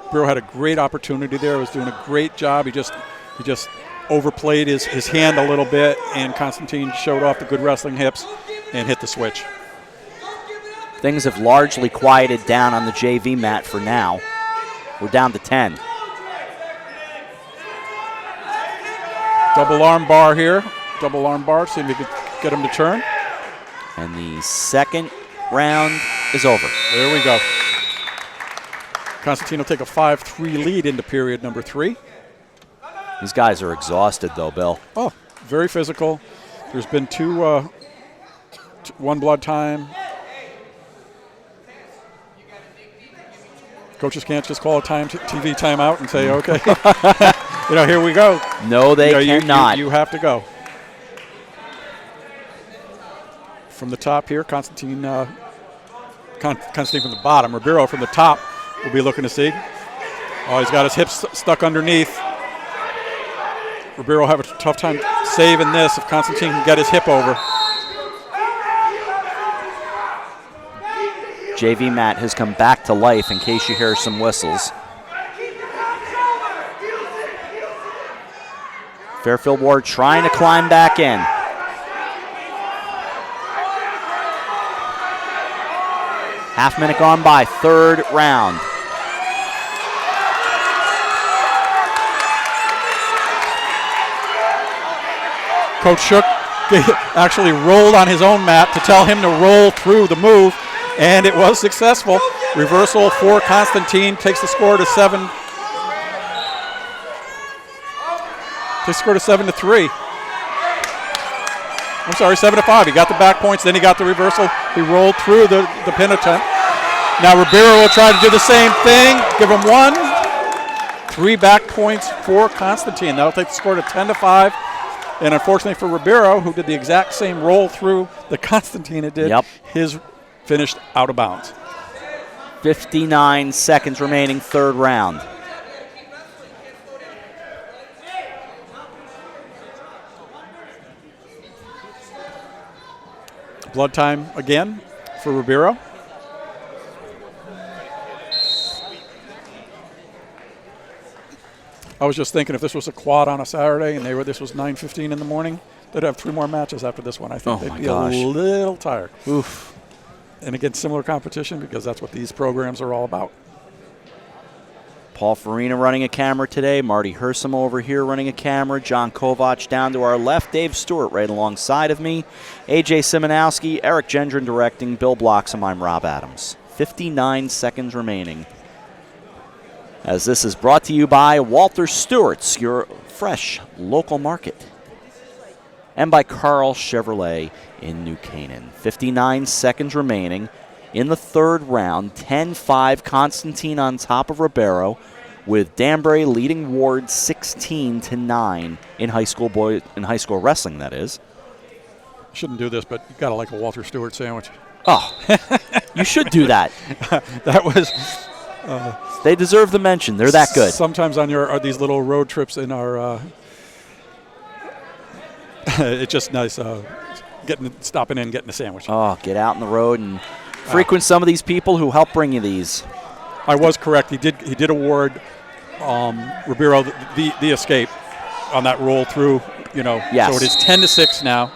Ribeiro had a great opportunity there. Was doing a great job. He just overplayed his hand a little bit, and Constantine showed off the good wrestling hips and hit the switch. Things have largely quieted down on the JV mat for now. We're down to 10. Double arm bar here. Double arm bar. See if we could get him to turn. And the second round is over. There we go. Constantine will take a 5-3 lead into period number 3. These guys are exhausted, though, Bill. Oh, very physical. There's been one blood time. Coaches can't just call a TV timeout and say, okay, here we go. No, they cannot. You have to go. From the top here, Constantine from the bottom. Ribeiro from the top will be looking to see. Oh, he's got his hips stuck underneath. Ribeiro will have a tough time saving this if Constantine can get his hip over. JV mat has come back to life in case you hear some whistles. Fairfield Warde trying to climb back in. Half minute gone by, third round. Coach Shook actually rolled on his own mat to tell him to roll through the move, and it was successful. Reversal for Constantine takes the score to 7. Takes the score to 7-3. I'm sorry, 7-5. He got the back points, then he got the reversal. He rolled through the pin attempt. Now Ribeiro will try to do the same thing. Give him 1. 3 back points for Constantine. That'll take the score to 10-5. And unfortunately for Ribeiro, who did the exact same roll through that Constantine did, his finished out of bounds. 59 seconds remaining, third round. Blood time again for Ribeiro. I was just thinking if this was a quad on a Saturday and this was 9:15 in the morning, they'd have 3 more matches after this one. I think they'd be a little tired. Oof. And again, similar competition because that's what these programs are all about. Paul Farina running a camera today. Marty Hersom over here running a camera. John Kovac down to our left. Dave Stewart right alongside of me. AJ Simonowski, Eric Gendron directing. Bill Bloxham, I'm Rob Adams. 59 seconds remaining. As this is brought to you by Walter Stewart's, your fresh local market. And by Carl Chevrolet in New Canaan. 59 seconds remaining in the third round. 10-5, Constantine on top of Ribeiro, with Danbury leading Warde 16-9 in high school wrestling, that is. Shouldn't do this, but you gotta like a Walter Stewart sandwich. Oh, you should do that. That was... they deserve the mention. They're that good. Sometimes on these little road trips in our... it's just nice stopping in, getting a sandwich. Oh, get out on the road and frequent some of these people who help bring you these. I was correct. He did award Ribeiro the escape on that roll through. Yes. So it is 10-6 now,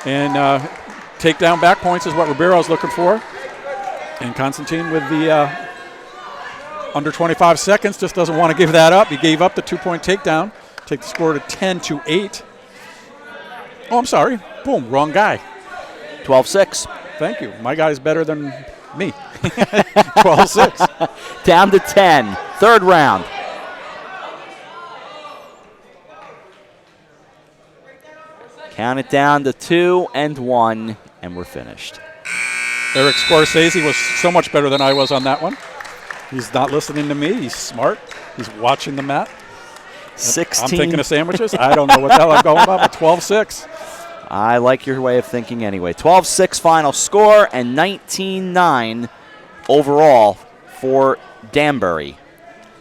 and takedown back points is what Ribeiro's looking for. And Constantine with the under 25 seconds just doesn't want to give that up. He gave up the 2-point takedown. Take the score to 10-8. Oh, I'm sorry. Boom, wrong guy. 12-6. Thank you. My guy's better than me. 12-6. Down to 10. Third round. Count it down to 2 and 1, and we're finished. Eric Scorsese was so much better than I was on that one. He's not listening to me. He's smart. He's watching the mat. 16. I'm thinking of sandwiches. I don't know what the hell I'm going about, but 12-6. I like your way of thinking anyway. 12-6 final score and 19-9 overall for Danbury.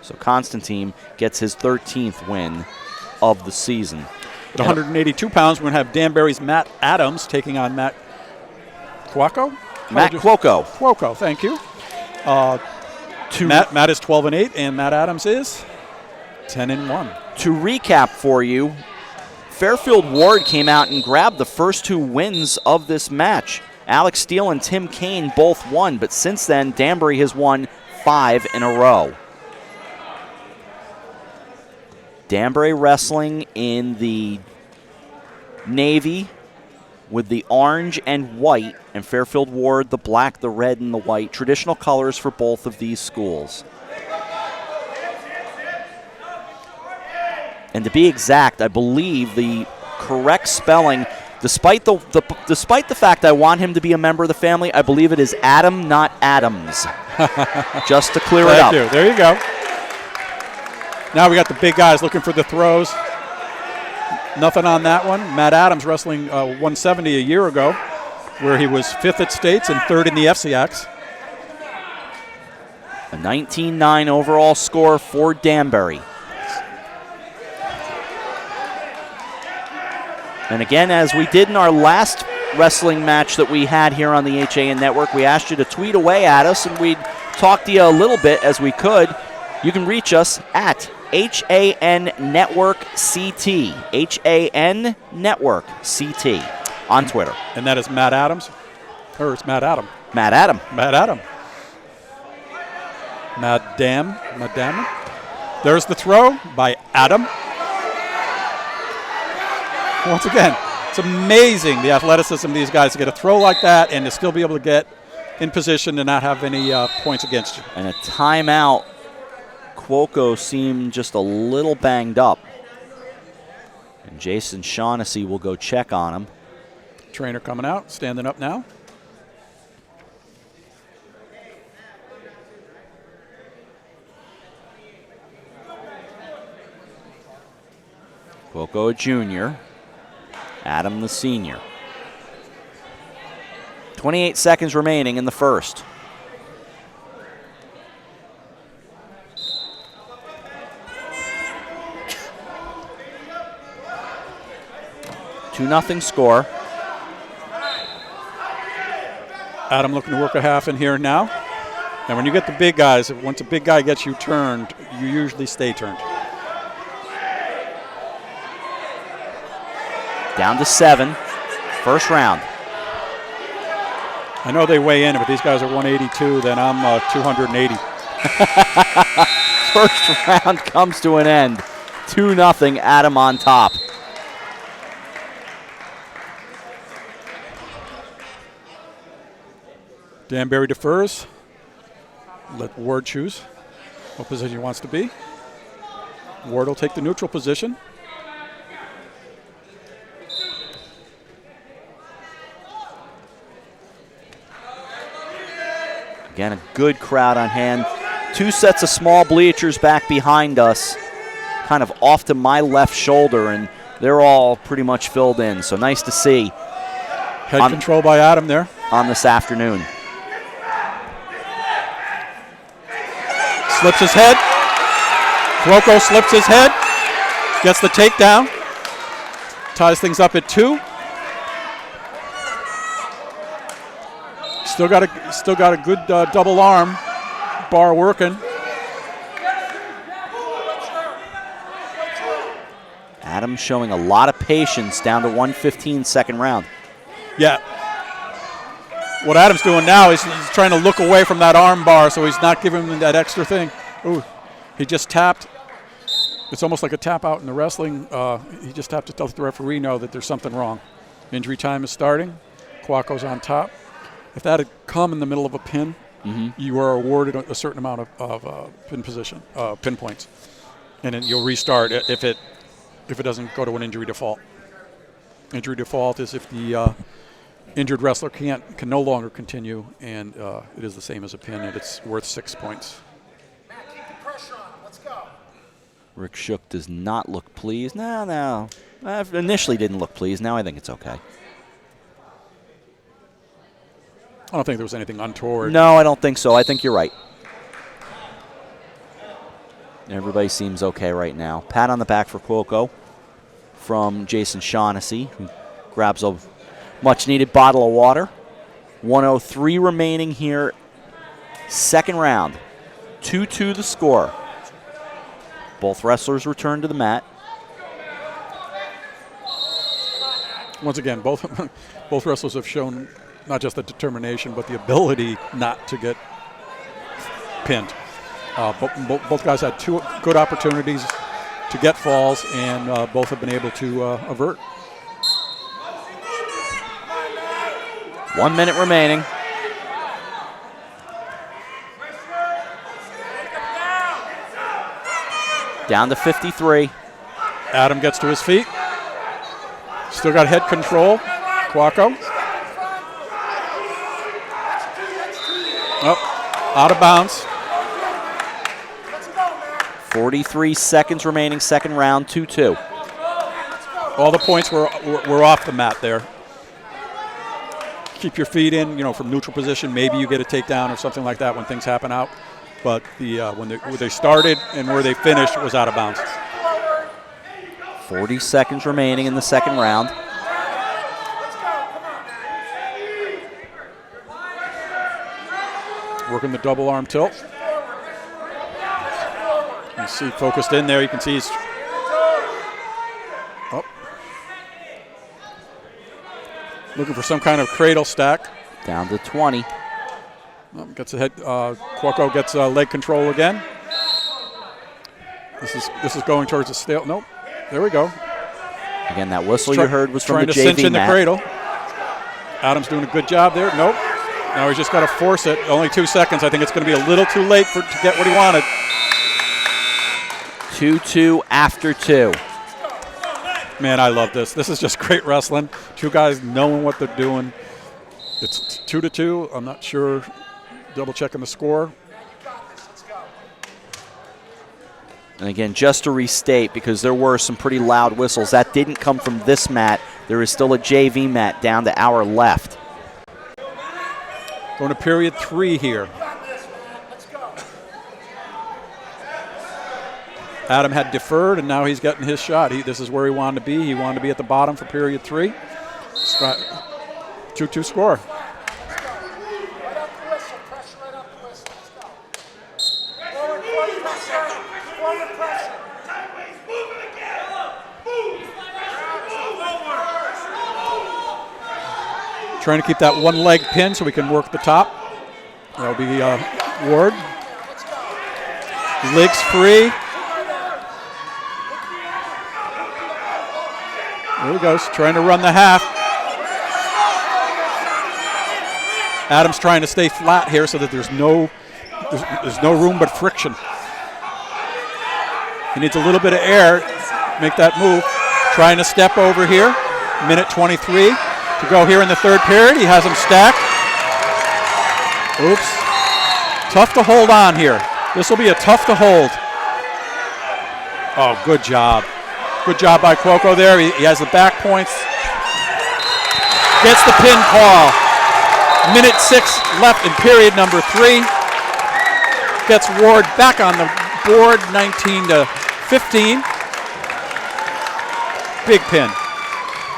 So Constantine gets his 13th win of the season. At 182 pounds, we're going to have Danbury's Matt Adams taking on Matt Cuoco? Matt Cuoco. Cuoco, thank you. Matt is 12-8, and Matt Adams is 10-1. To recap for you, Fairfield Warde came out and grabbed the first 2 wins of this match. Alex Steele and Tim Kane both won, but since then, Danbury has won 5 in a row. Danbury wrestling in the navy with the orange and white, and Fairfield Warde the black, the red, and the white. Traditional colors for both of these schools. And to be exact, I believe the correct spelling, despite the fact I want him to be a member of the family, I believe it is Adam, not Adams. Just to clear it up. Thank you. There you go. Now we got the big guys looking for the throws. Nothing on that one. Matt Adams wrestling 170 a year ago, where he was 5th at states and 3rd in the FCIACs. A 19-9 overall score for Danbury. And again, as we did in our last wrestling match that we had here on the HAN Network, we asked you to tweet away at us, and we'd talk to you a little bit as we could. You can reach us at HAN Network CT. HAN Network CT on Twitter. And that is Matt Adams. Or it's Matt Adam. Matt Adam. Matt Adam. Madame. There's the throw by Adam. Once again, it's amazing the athleticism of these guys to get a throw like that and to still be able to get in position and not have any points against you. And a timeout. Cuoco seemed just a little banged up. And Jason Shaughnessy will go check on him. Trainer coming out, standing up now. Cuoco a junior. Adam the senior. 28 seconds remaining in the first. Two nothing score. Adam looking to work a half in here now. And when you get the big guys, once a big guy gets you turned, you usually stay turned. Down to 7. First round. I know they weigh in, but these guys are 182, then I'm 280. First round comes to an end. 2-0, Adam on top. Danbury defers. Let Ward choose what position he wants to be. Ward will take the neutral position. Again, a good crowd on hand. Two sets of small bleachers back behind us, kind of off to my left shoulder, and they're all pretty much filled in. So nice to see. Head control by Adam there. On this afternoon. Slips his head. Cuoco slips his head. Gets the takedown. Ties things up at 2. Still got a good double arm bar working. Adam showing a lot of patience down to 1:15 second round. Yeah. What Adam's doing now is he's trying to look away from that arm bar, so he's not giving him that extra thing. Ooh, he just tapped. It's almost like a tap out in the wrestling. He just tapped to let the referee know that there's something wrong. Injury time is starting. Cuoco's on top. If that had come in the middle of a pin, you are awarded a certain amount of pin position, pin points, and then you'll restart if it doesn't go to an injury default. Injury default is if the injured wrestler can no longer continue, and it is the same as a pin, and it's worth 6 points. Matt, keep the pressure on. Let's go. Rick Shook does not look pleased. No. Initially didn't look pleased. Now I think it's okay. I don't think there was anything untoward. No, I don't think so. I think you're right. Everybody seems okay right now. Pat on the back for Cuoco from Jason Shaughnessy, who grabs a much-needed bottle of water. 1:03 remaining here. Second round. 2-2 the score. Both wrestlers return to the mat. Once again, both wrestlers have shown not just the determination, but the ability not to get pinned. Both guys had 2 good opportunities to get falls, and both have been able to avert. 1 minute remaining. Down to 53. Adam gets to his feet. Still got head control. Quaco. Oh, out of bounds. 43 seconds remaining, second round, 2-2. All the points were off the mat there. Keep your feet in, from neutral position. Maybe you get a takedown or something like that when things happen out. But when they started and where they finished was out of bounds. 40 seconds remaining in the second round. Working the double arm tilt. You see focused in there. You can see he's looking for some kind of cradle stack. Down to 20. Gets a head. Quaco gets leg control again. This is going towards a stale. Nope. There we go. Again, that whistle you heard was from trying the to JV cinch in the mat. cradle. Adam's doing a good job there. Nope. Now he's just got to force it. Only 2 seconds. I think it's going to be a little too late to get what he wanted. 2-2 after 2. Man, I love this. This is just great wrestling. Two guys knowing what they're doing. It's 2-2. I'm not sure. Double checking the score. And again, just to restate, because there were some pretty loud whistles, that didn't come from this mat. There is still a JV mat down to our left. Going to period 3 here. Adam had deferred, and now he's getting his shot. This is where he wanted to be. He wanted to be at the bottom for period 3. 2-2 score. Trying to keep that one leg pin so we can work the top. That'll be Ward. Legs free. There he goes, trying to run the half. Adam's trying to stay flat here so that there's no room but friction. He needs a little bit of air, make that move. Trying to step over here. Minute 23 to go here in the third period. He has him stacked. Oops. Tough to hold on here. This will be a tough to hold. Oh, good job. Good job by Quaco there. He has the back points. Gets the pin call. Minute 6 left in period number 3. Gets Ward back on the board, 19-15. Big pin.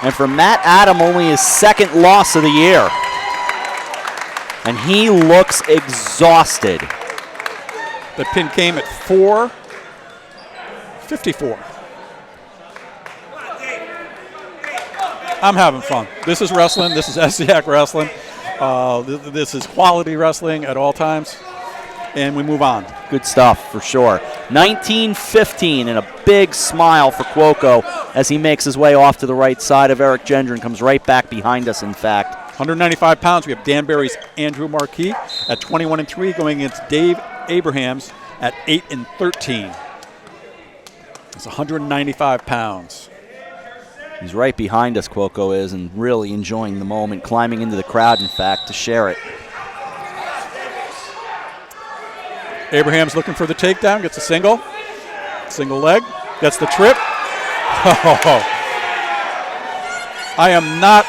And for Matt Adam, only his second loss of the year. And he looks exhausted. The pin came at 4:54. I'm having fun. This is wrestling. This is FCIAC wrestling. This is quality wrestling at all times. And we move on. Good stuff, for sure. 19-15, and a big smile for Quaco as he makes his way off to the right side of Eric Gendron. Comes right back behind us, in fact. 195 pounds. We have Danbury's Andrew Marquis at 21-3 going against Dave Abrahams at 8-13. It's 195 pounds. He's right behind us, Quaco is, and really enjoying the moment, climbing into the crowd, in fact, to share it. Abraham's looking for the takedown, gets a single leg, gets the trip. Oh. I am not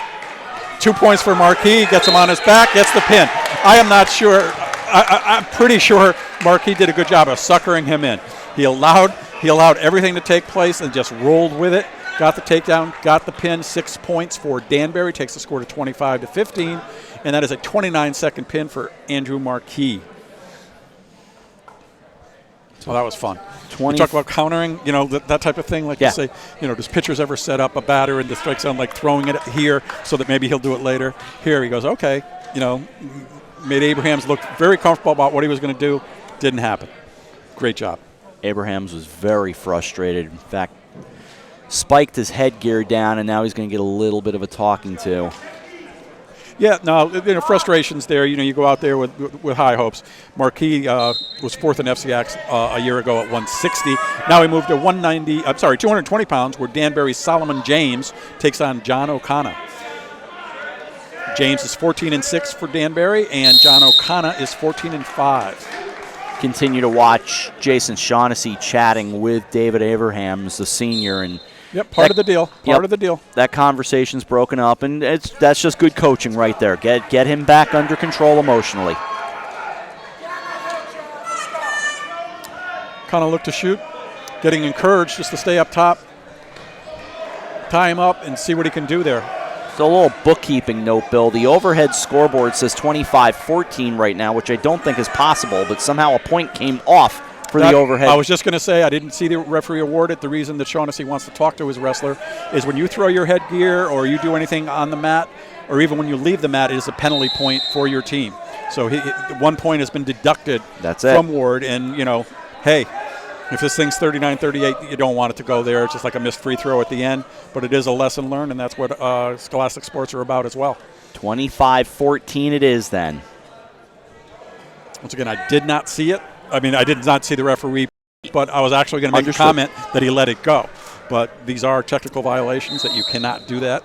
2 points for Marquis, gets him on his back, gets the pin. I am not sure, I'm pretty sure Marquis did a good job of suckering him in. He allowed everything to take place and just rolled with it. Got the takedown, got the pin, 6 points for Danbury, takes the score to 25-15, and that is a 29-second pin for Andrew Marquis. So that was fun. We talk about countering, that type of thing. Like you say, does pitchers ever set up a batter in the strike zone, like throwing it here so that maybe he'll do it later? Here he goes, okay, made Abrahams look very comfortable about what he was going to do. Didn't happen. Great job. Abrahams was very frustrated. In fact, spiked his headgear down, and now he's going to get a little bit of a talking to. Yeah, no, frustrations there. You go out there with high hopes. Marquis was fourth in FCIAC a year ago at 160. Now he moved to 220 pounds, where Danbury's Solomon James takes on John O'Connor. James is 14-6 for Danbury, and John O'Connor is 14-5. Continue to watch Jason Shaughnessy chatting with David Abrahams, the senior, and yep, part of the deal. Part of the deal. That conversation's broken up, and that's just good coaching right there. Get him back under control emotionally. Kind of look to shoot, getting encouraged just to stay up top, tie him up, and see what he can do there. So a little bookkeeping note, Bill. The overhead scoreboard says 25-14 right now, which I don't think is possible, but somehow a point came off for the overhead. I was just going to say, I didn't see the referee award it. The reason that Shaughnessy wants to talk to his wrestler is when you throw your headgear or you do anything on the mat, or even when you leave the mat, it is a penalty point for your team. So 1 point has been deducted from Ward, and, hey, if this thing's 39-38, you don't want it to go there. It's just like a missed free throw at the end. But it is a lesson learned, and that's what scholastic sports are about as well. 25-14 it is then. Once again, I did not see it. I mean, I did not see the referee, but I was actually going to make a comment that he let it go. But these are technical violations that you cannot do that.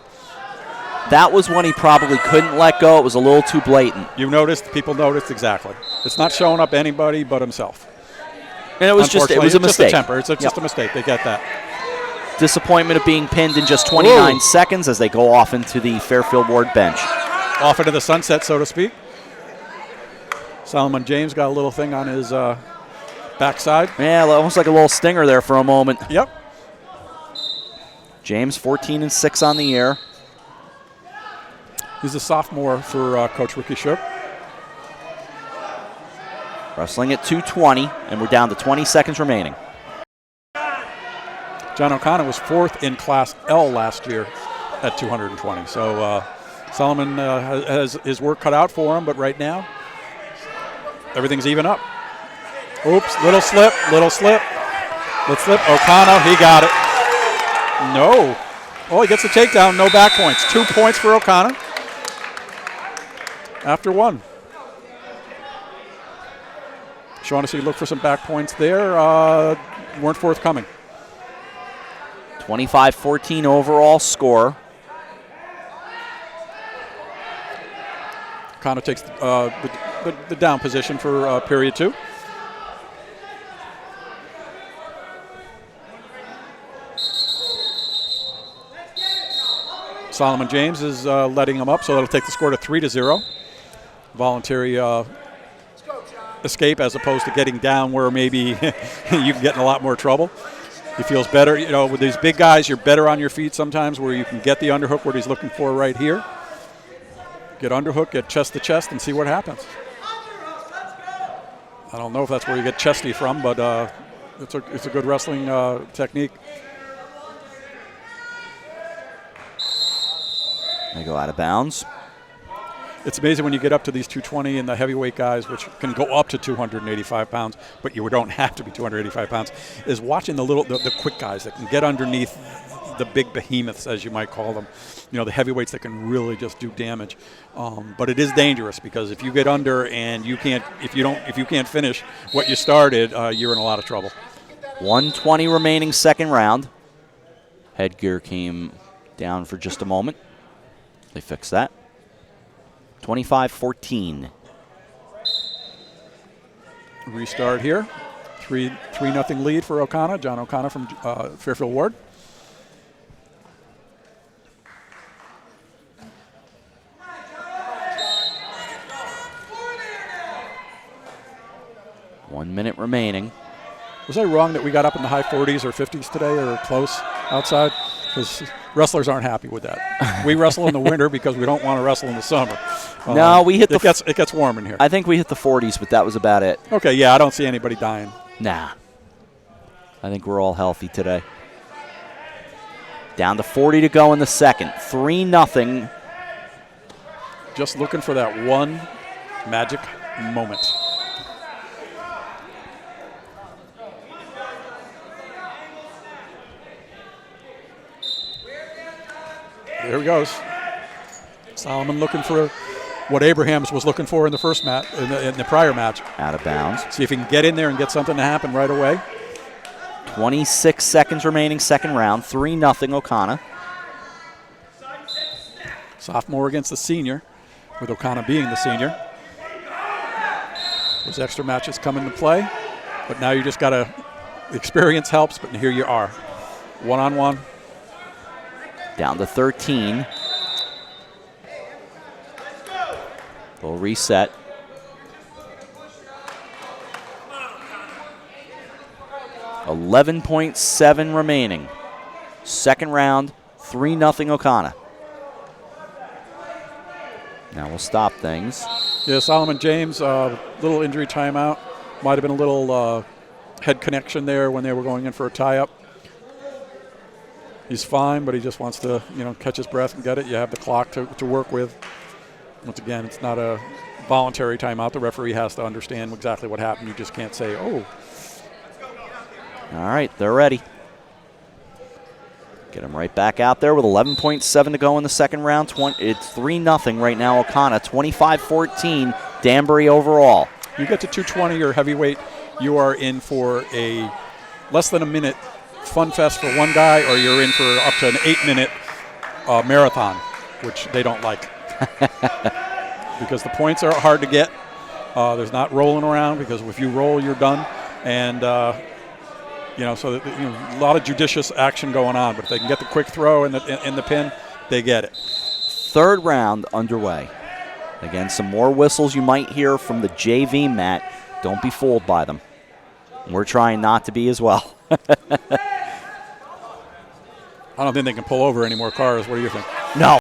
That was one he probably couldn't let go. It was a little too blatant. You noticed, people noticed, exactly. It's not showing up anybody but himself. And it was a mistake. It's just a temper. It's just a mistake. They get that. Disappointment of being pinned in just 29 seconds as they go off into the Fairfield Warde bench. Off into the sunset, so to speak. Solomon James got a little thing on his backside. Yeah, almost like a little stinger there for a moment. Yep. James 14-6 on the year. He's a sophomore for Coach Ricky Shook. Wrestling at 2:20, and we're down to 20 seconds remaining. John O'Connor was fourth in Class L last year at 220. So Solomon has his work cut out for him, but right now, everything's even up. Oops, little slip. Let's slip. O'Connor, he got it. No. Oh, he gets the takedown, no back points. 2 points for O'Connor after one. Shaughnessy looked for some back points there. Weren't forthcoming. 25-14 overall score. O'Connor takes the down position for period two. Solomon James is letting him up, so that'll take the score to 3-0. Voluntary escape as opposed to getting down where maybe you can get in a lot more trouble. He feels better. With these big guys, you're better on your feet sometimes where you can get the underhook, what he's looking for right here. Get underhook, get chest to chest, and see what happens. I don't know if that's where you get chesty from, but it's a good wrestling technique. They go out of bounds. It's amazing when you get up to these 220 and the heavyweight guys, which can go up to 285 pounds, but you don't have to be 285 pounds, is watching the quick guys that can get underneath the big behemoths, as you might call them. The heavyweights that can really just do damage. But it is dangerous because if you get under and if you can't finish what you started, you're in a lot of trouble. 1:20 remaining second round. Headgear came down for just a moment. They fixed that. 25-14. Restart here. 3-0 lead for O'Connor. John O'Connor from Fairfield Warde. One minute remaining. Was I wrong that we got up in the high 40s or 50s today or close outside? Because wrestlers aren't happy with that. We wrestle in the winter because we don't want to wrestle in the summer. No, we hit it gets warm in here. I think we hit the 40s, but that was about it. Okay, yeah, I don't see anybody dying. Nah. I think we're all healthy today. Down to 40 to go in the second. 3-0. Just looking for that one magic moment. There he goes. Solomon looking for what Abrahams was looking for in the first match, in the prior match. Out of bounds. See if he can get in there and get something to happen right away. 26 seconds remaining, second round. 3-0 O'Connor. Sophomore against the senior, with O'Connor being the senior. Those extra matches come into play, but now you just got to, experience helps, but here you are. One-on-one. Down to 13. They'll reset. $11.7 remaining. Second round, 3-0 O'Connor. Now we'll stop things. Yeah, Solomon James, little injury timeout. Might have been a little head connection there when they were going in for a tie-up. He's fine, but he just wants to, catch his breath and get it. You have the clock to work with. Once again, it's not a voluntary timeout. The referee has to understand exactly what happened. You just can't say, oh. All right, they're ready. Get him right back out there with 11.7 to go in the second round. It's 3-0 right now, O'Connor. 25-14, Danbury overall. You get to 220 or heavyweight, you are in for a less than a minute fun fest for one guy, or you're in for up to an 8-minute marathon, which they don't like. Because the points are hard to get. There's not rolling around, because if you roll, you're done. And so a lot of judicious action going on. But if they can get the quick throw and the pin, they get it. Third round underway. Again, some more whistles you might hear from the JV mat. Don't be fooled by them. We're trying not to be as well. I don't think they can pull over any more cars. What do you think? No.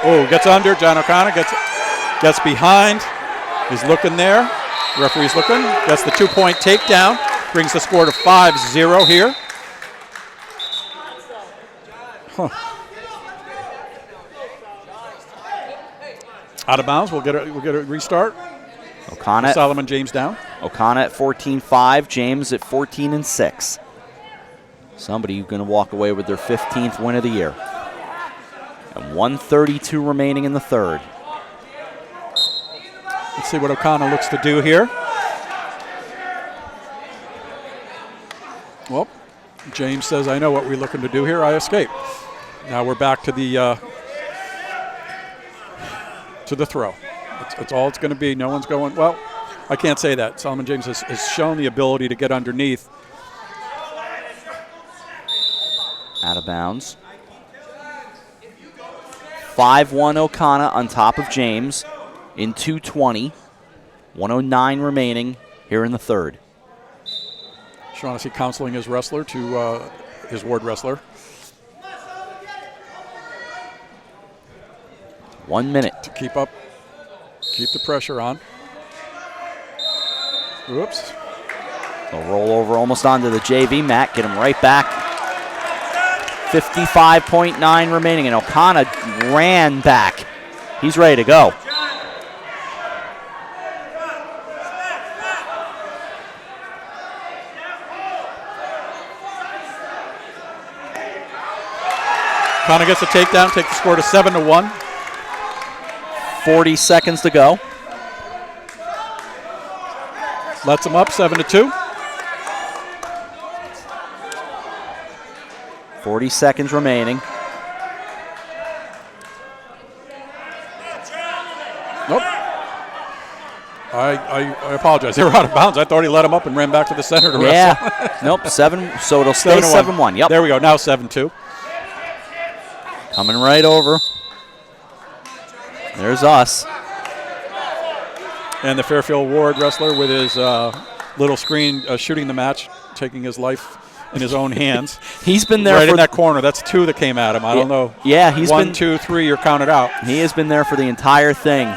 Oh, gets under. John O'Connor gets behind. He's looking there. Referee's looking. Gets the 2-point takedown. Brings the score to 5-0 here. Huh. Out of bounds. We'll get a restart. O'Connor. Solomon James down. O'Connor at 14-5. James at 14-6. Somebody who's going to walk away with their 15th win of the year. And 1:32 remaining in the third. Let's see what O'Connor looks to do here. Well, James says, I know what we're looking to do here. I escape. Now we're back to the throw. That's all it's going to be. No one's going, well, I can't say that. Solomon James has shown the ability to get underneath. Out of bounds. 5-1 O'Connor on top of James in 2:20. 1:09 remaining here in the third. Shaughnessy counseling his wrestler to his Ward wrestler. 1 minute. To keep the pressure on. Oops. They'll roll over almost onto the JV mat, get him right back. 55.9 remaining, and O'Connor ran back. He's ready to go. O'Connor gets a takedown, take the score to 7-1. 40 seconds to go. Lets him up, 7-2. 40 seconds remaining. Nope. I apologize. They were out of bounds. I thought he let him up and ran back to the center to wrestle. Yeah. Nope. 7. So it'll stay 7-1. Yep. There we go. Now 7-2. Coming right over. There's us. And the Fairfield Warde wrestler with his little screen shooting the match, taking his life in his own hands. He's been there right in that corner. That's 2 that came at him. I don't know. Yeah, he's 1, been 2, 3. You're counted out. He has been there for the entire thing.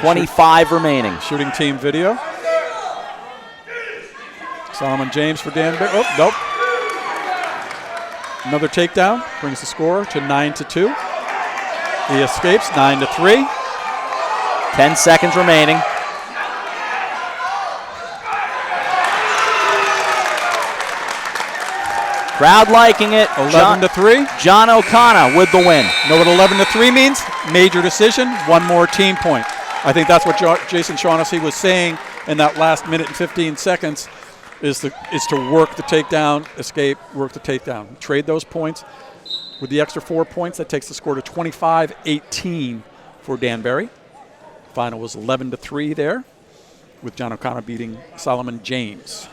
25 remaining. Shooting team video. Solomon James for Danbury. Oh, nope. Another takedown brings the score to 9-2. He escapes 9-3. 10 seconds remaining. Crowd liking it. 11-3. John O'Connor with the win. Know what 11-3 means? Major decision, one more team point. I think that's what Jason Shaughnessy was saying in that last minute and 15 seconds is to work the takedown, escape, work the takedown. Trade those points. With the extra 4 points, that takes the score to 25-18 for Danbury. Final was 11-3 there, with John O'Connor beating Solomon James.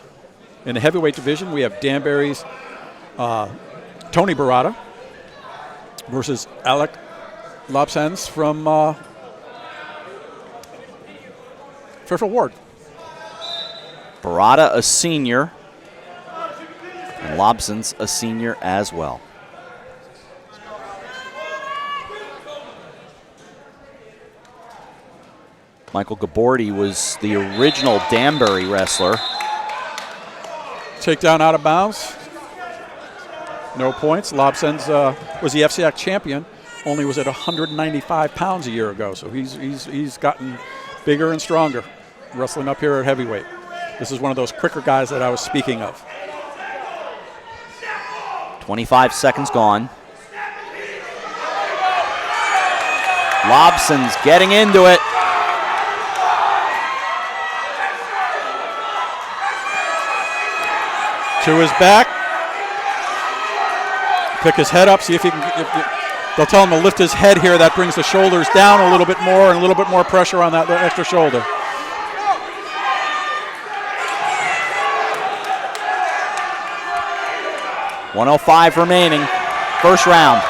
In the heavyweight division, we have Danbury's Tony Barada versus Alec Lobsens from Fairfield Warde. Barada, a senior, and Lobsens, a senior as well. Michael Gabordi was the original Danbury wrestler. Takedown out of bounds. No points. Lobsens was the FCIAC champion, only was at 195 pounds a year ago, so he's gotten bigger and stronger, wrestling up here at heavyweight. This is one of those quicker guys that I was speaking of. 25 seconds gone. Lobsens getting into it. To his back. Pick his head up, see if he can. They'll tell him to lift his head here. That brings the shoulders down a little bit more and a little bit more pressure on that extra shoulder. .105 remaining. First round.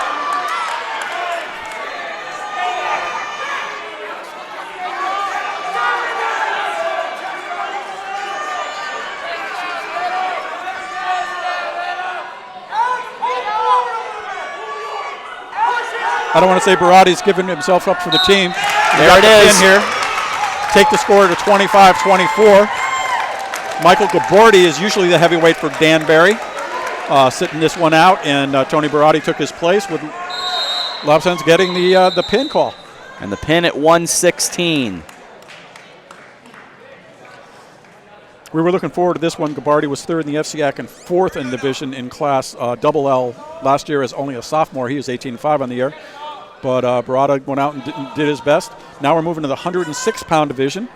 I don't want to say Barati's given himself up for the team. There it is. In here. Take the score to 25-24. Michael Gabordi is usually the heavyweight for Danbury, sitting this one out, and Tony Barati took his place with Lobsens getting the pin call. And the pin at 116. We were looking forward to this one. Gabardi was third in the FCIAC and fourth in division in class double L last year as only a sophomore. He was 18-5 on the year. But Barada went out and did his best. Now we're moving to the 106-pound division.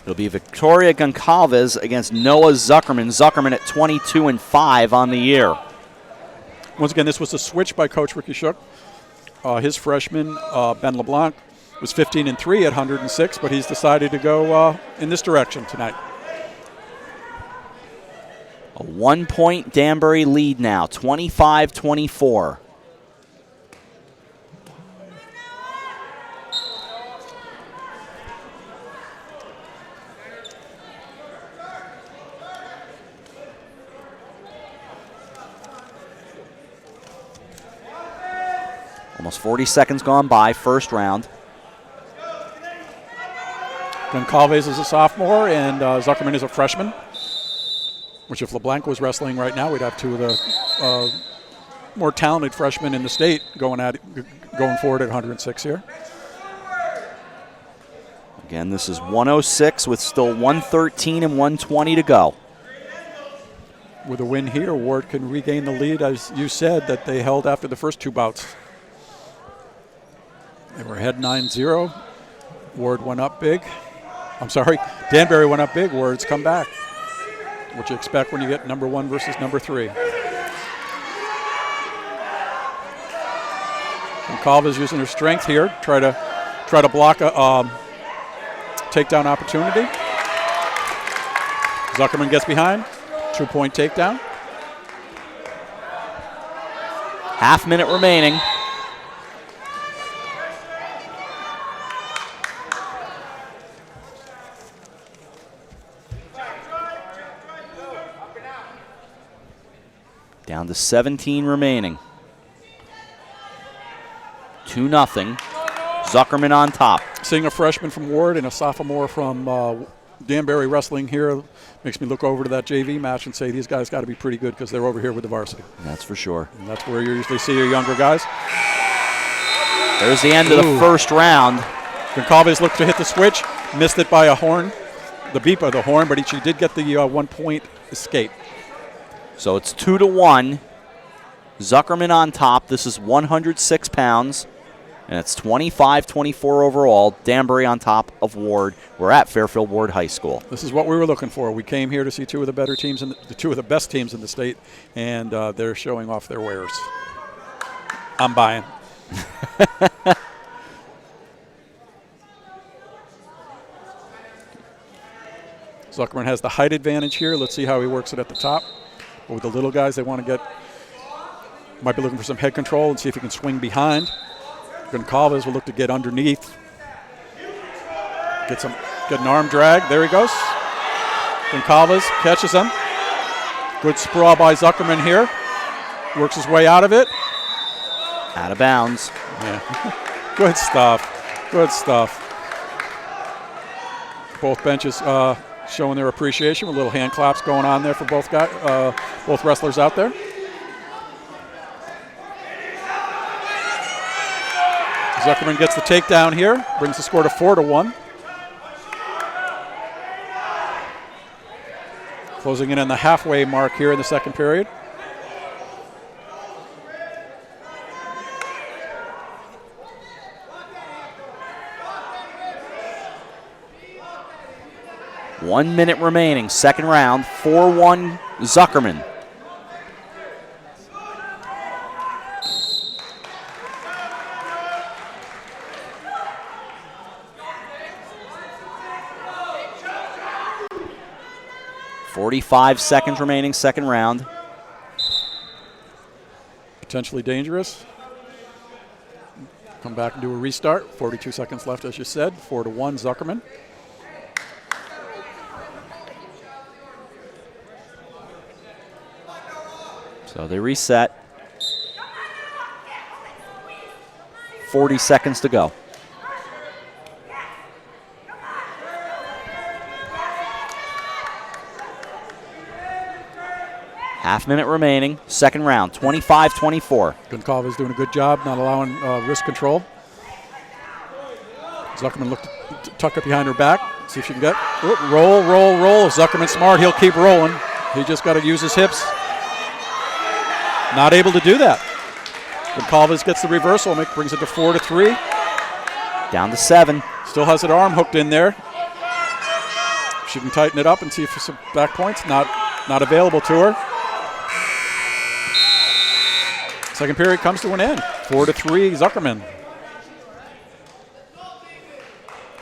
It'll be Victoria Goncalves against Noah Zuckerman. Zuckerman at 22-5 on the year. Once again, this was a switch by Coach Ricky Shook. His freshman, Ben LeBlanc, was 15-3 at 106, but he's decided to go in this direction tonight. A 1-point Danbury lead now, 25-24. Almost 40 seconds gone by, first round. Goncalves is a sophomore, and Zuckerman is a freshman. Which if LeBlanc was wrestling right now, we'd have two of the more talented freshmen in the state going forward at 106 here. Again, this is 106 with still 113 and 120 to go. With a win here, Warde can regain the lead, as you said, that they held after the first two bouts. They were ahead 9-0. Warde went up big. Danbury went up big. Warde's come back. What you expect when you get number one versus number three. Goncalves using her strength here, try to block a takedown opportunity. Zuckerman gets behind, 2-point takedown. Half minute remaining. Down to 17 remaining. 2-0. Zuckerman on top. Seeing a freshman from Warde and a sophomore from Danbury wrestling here makes me look over to that JV match and say these guys got to be pretty good because they're over here with the varsity. That's for sure. And that's where you usually see your younger guys. There's the end of the first round. Goncalves looked to hit the switch, missed it by a horn. the beep of the horn, but she did get the 1 point escape. So it's 2-1. Zuckerman on top. This is 106 pounds, and it's 25-24 overall. Danbury on top of Warde. We're at Fairfield Warde High School. This is what we were looking for. We came here to see two of the better teams, two of the best teams in the state, and they're showing off their wares. I'm buying. Zuckerman has the height advantage here. Let's see how he works it at the top. But with the little guys, they want to might be looking for some head control and see if he can swing behind. Goncalves will look to get underneath. Get an arm drag. There he goes. Goncalves catches him. Good sprawl by Zuckerman here. Works his way out of it. Out of bounds. Yeah. Good stuff. Good stuff. Both benches showing their appreciation with little hand claps going on there for both wrestlers out there. Zuckerman gets the takedown here, brings the score to 4-1. Closing in on the halfway mark here in the second period. One minute remaining, second round, 4-1 Zuckerman. .45 seconds remaining, second round. Potentially dangerous. Come back and do a restart. 42 seconds left, as you said. 4-1 Zuckerman. So they reset. 40 seconds to go. Half minute remaining, second round, 25-24. Goncalves doing a good job not allowing wrist control. Zuckerman looked to tuck it behind her back, see if she can get roll. If Zuckerman's smart, he'll keep rolling. He just got to use his hips. Not able to do that. Goncalves gets the reversal, brings it to 4-3. Down to 7. Still has an arm hooked in there. She can tighten it up and see if some back points. Not available to her. Second period comes to an end. 4-3 Zuckerman.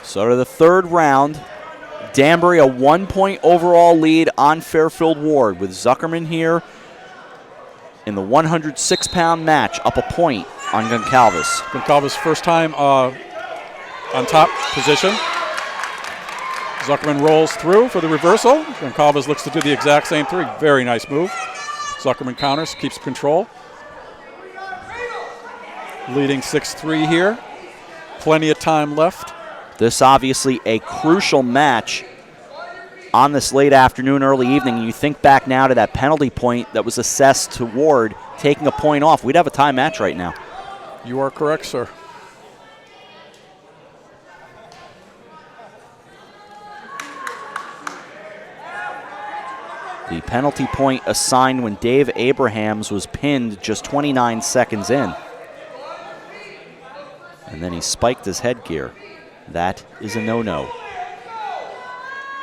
So to the third round. Danbury a 1 point overall lead on Fairfield Warde with Zuckerman here in the 106-pound match, up a point on Goncalves. Goncalves' first time on top position. Zuckerman rolls through for the reversal. Goncalves looks to do the exact same thing. Very nice move. Zuckerman counters, keeps control. Leading 6-3 here. Plenty of time left. This obviously a crucial match on this late afternoon, early evening. You think back now to that penalty point that was assessed to Warde, taking a point off. We'd have a tie match right now. You are correct, sir. The penalty point assigned when Dave Abrahams was pinned just 29 seconds in. And then he spiked his headgear. That is a no-no.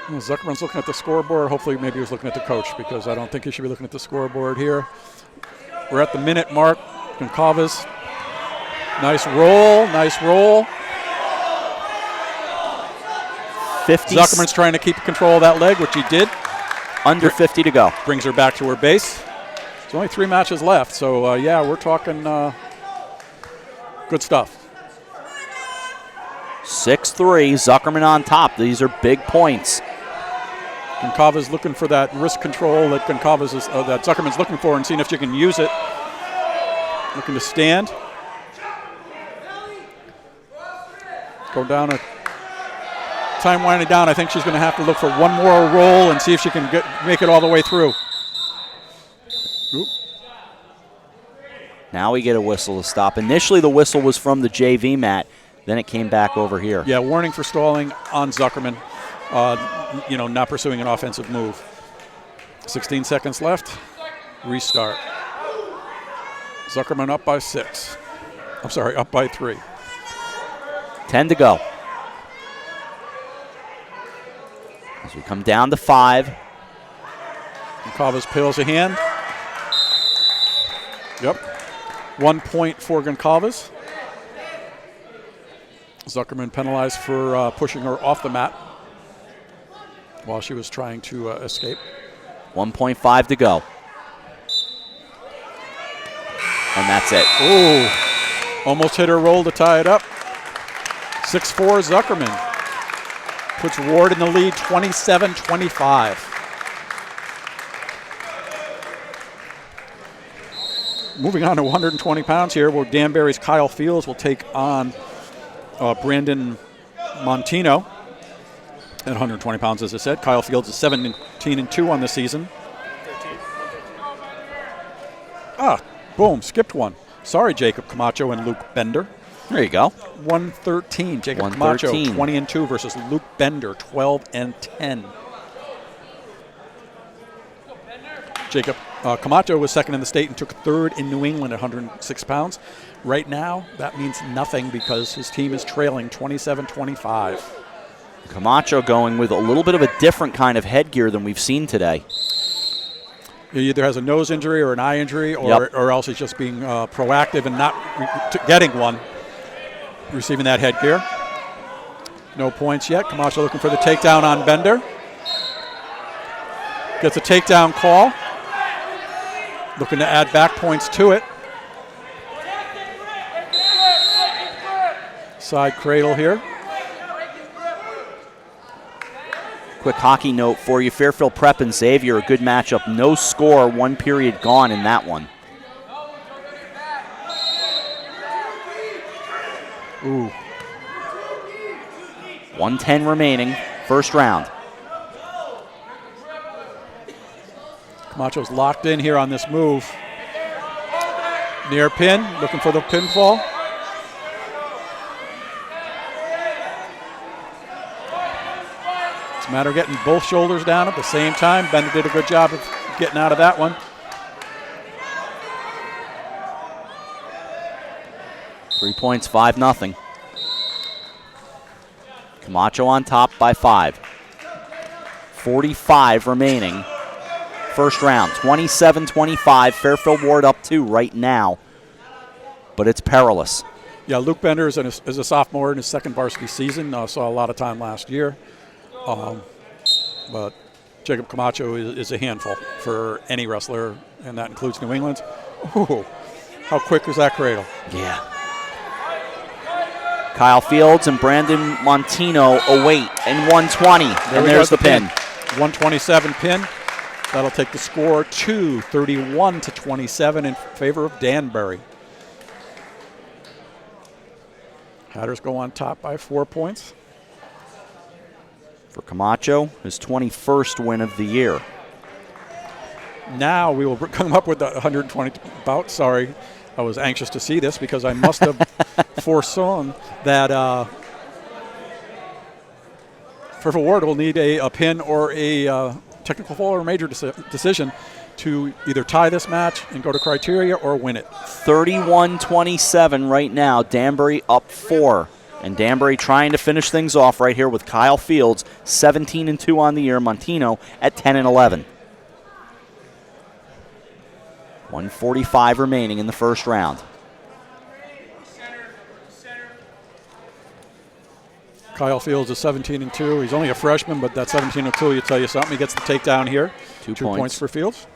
Zuckerman's looking at the scoreboard. Hopefully maybe he was looking at the coach, because I don't think he should be looking at the scoreboard here. We're at the minute mark. Goncalves, nice roll. 50. Zuckerman's trying to keep control of that leg, which he did. Under 50 to go. Brings her back to her base. There's only 3 matches left, so yeah, we're talking good stuff. 6-3, Zuckerman on top. These are big points. Goncalves looking for that wrist control that that Zuckerman's looking for, and seeing if she can use it. Looking to stand. Go down a time winding down. I think she's going to have to look for one more roll and see if she can make it all the way through. Oop. Now we get a whistle to stop. Initially the whistle was from the JV mat. Then it came back over here. Yeah, warning for stalling on Zuckerman. not pursuing an offensive move. 16 seconds left. Restart. Zuckerman up by 6. I'm sorry, up by 3. 10 to go. As we come down to 5. Goncalves peels a hand. Yep. 1 point for Goncalves. Zuckerman penalized for pushing her off the mat while she was trying to escape. 1.5 to go. And that's it. Ooh, almost hit her roll to tie it up. 6-4 Zuckerman puts Warde in the lead, 27-25. Moving on to 120 pounds here, where Danbury's Kyle Fields will take on Brandon Montino at 120 pounds, as I said. Kyle Fields is 17-2 on the season. Boom, skipped one. Sorry, Jacob Camacho and Luke Bender. There you go. 113. Jacob Camacho, 20-2 versus Luke Bender, 12-10. Jacob Camacho was second in the state and took third in New England at 106 pounds. Right now, that means nothing because his team is trailing 27-25. Camacho going with a little bit of a different kind of headgear than we've seen today. He either has a nose injury or an eye injury, or else he's just being proactive and not getting one, receiving that headgear. No points yet. Camacho looking for the takedown on Bender. Gets a takedown call. Looking to add back points to it. Side cradle here. Quick hockey note for you. Fairfield Prep and Xavier, a good matchup. No score, 1 period gone in that one. Ooh. 1:10 remaining, first round. Camacho's locked in here on this move. Near pin, looking for the pinfall. It's a matter of getting both shoulders down at the same time. Bender did a good job of getting out of that one. 3 points, 5-0. Camacho on top by 5. 45 remaining. First round, 27-25. Fairfield Warde up 2 right now, but it's perilous. Yeah, Luke Bender is a sophomore in his second varsity season. Saw a lot of time last year. But Jacob Camacho is a handful for any wrestler, and that includes New England. Ooh, how quick was that cradle? Yeah. Kyle Fields and Brandon Montino await in 120, and there's the pin. 127 pin. That'll take the score to 31-27 in favor of Danbury. Hatters go on top by 4 points. For Camacho, his 21st win of the year. Now we will come up with the 120 bout. Sorry, I was anxious to see this because I must have foreseen that Fairfield Warde will need a pin or a technical fall or major decision to either tie this match and go to criteria or win it. 31-27 right now. Danbury up 4. And Danbury trying to finish things off right here with Kyle Fields, 17-2 on the year. Montino at 10-11. 1:45 remaining in the first round. Kyle Fields is 17-2. He's only a freshman, but that 17-2 will tell you something. He gets the takedown here. 2 points for Fields.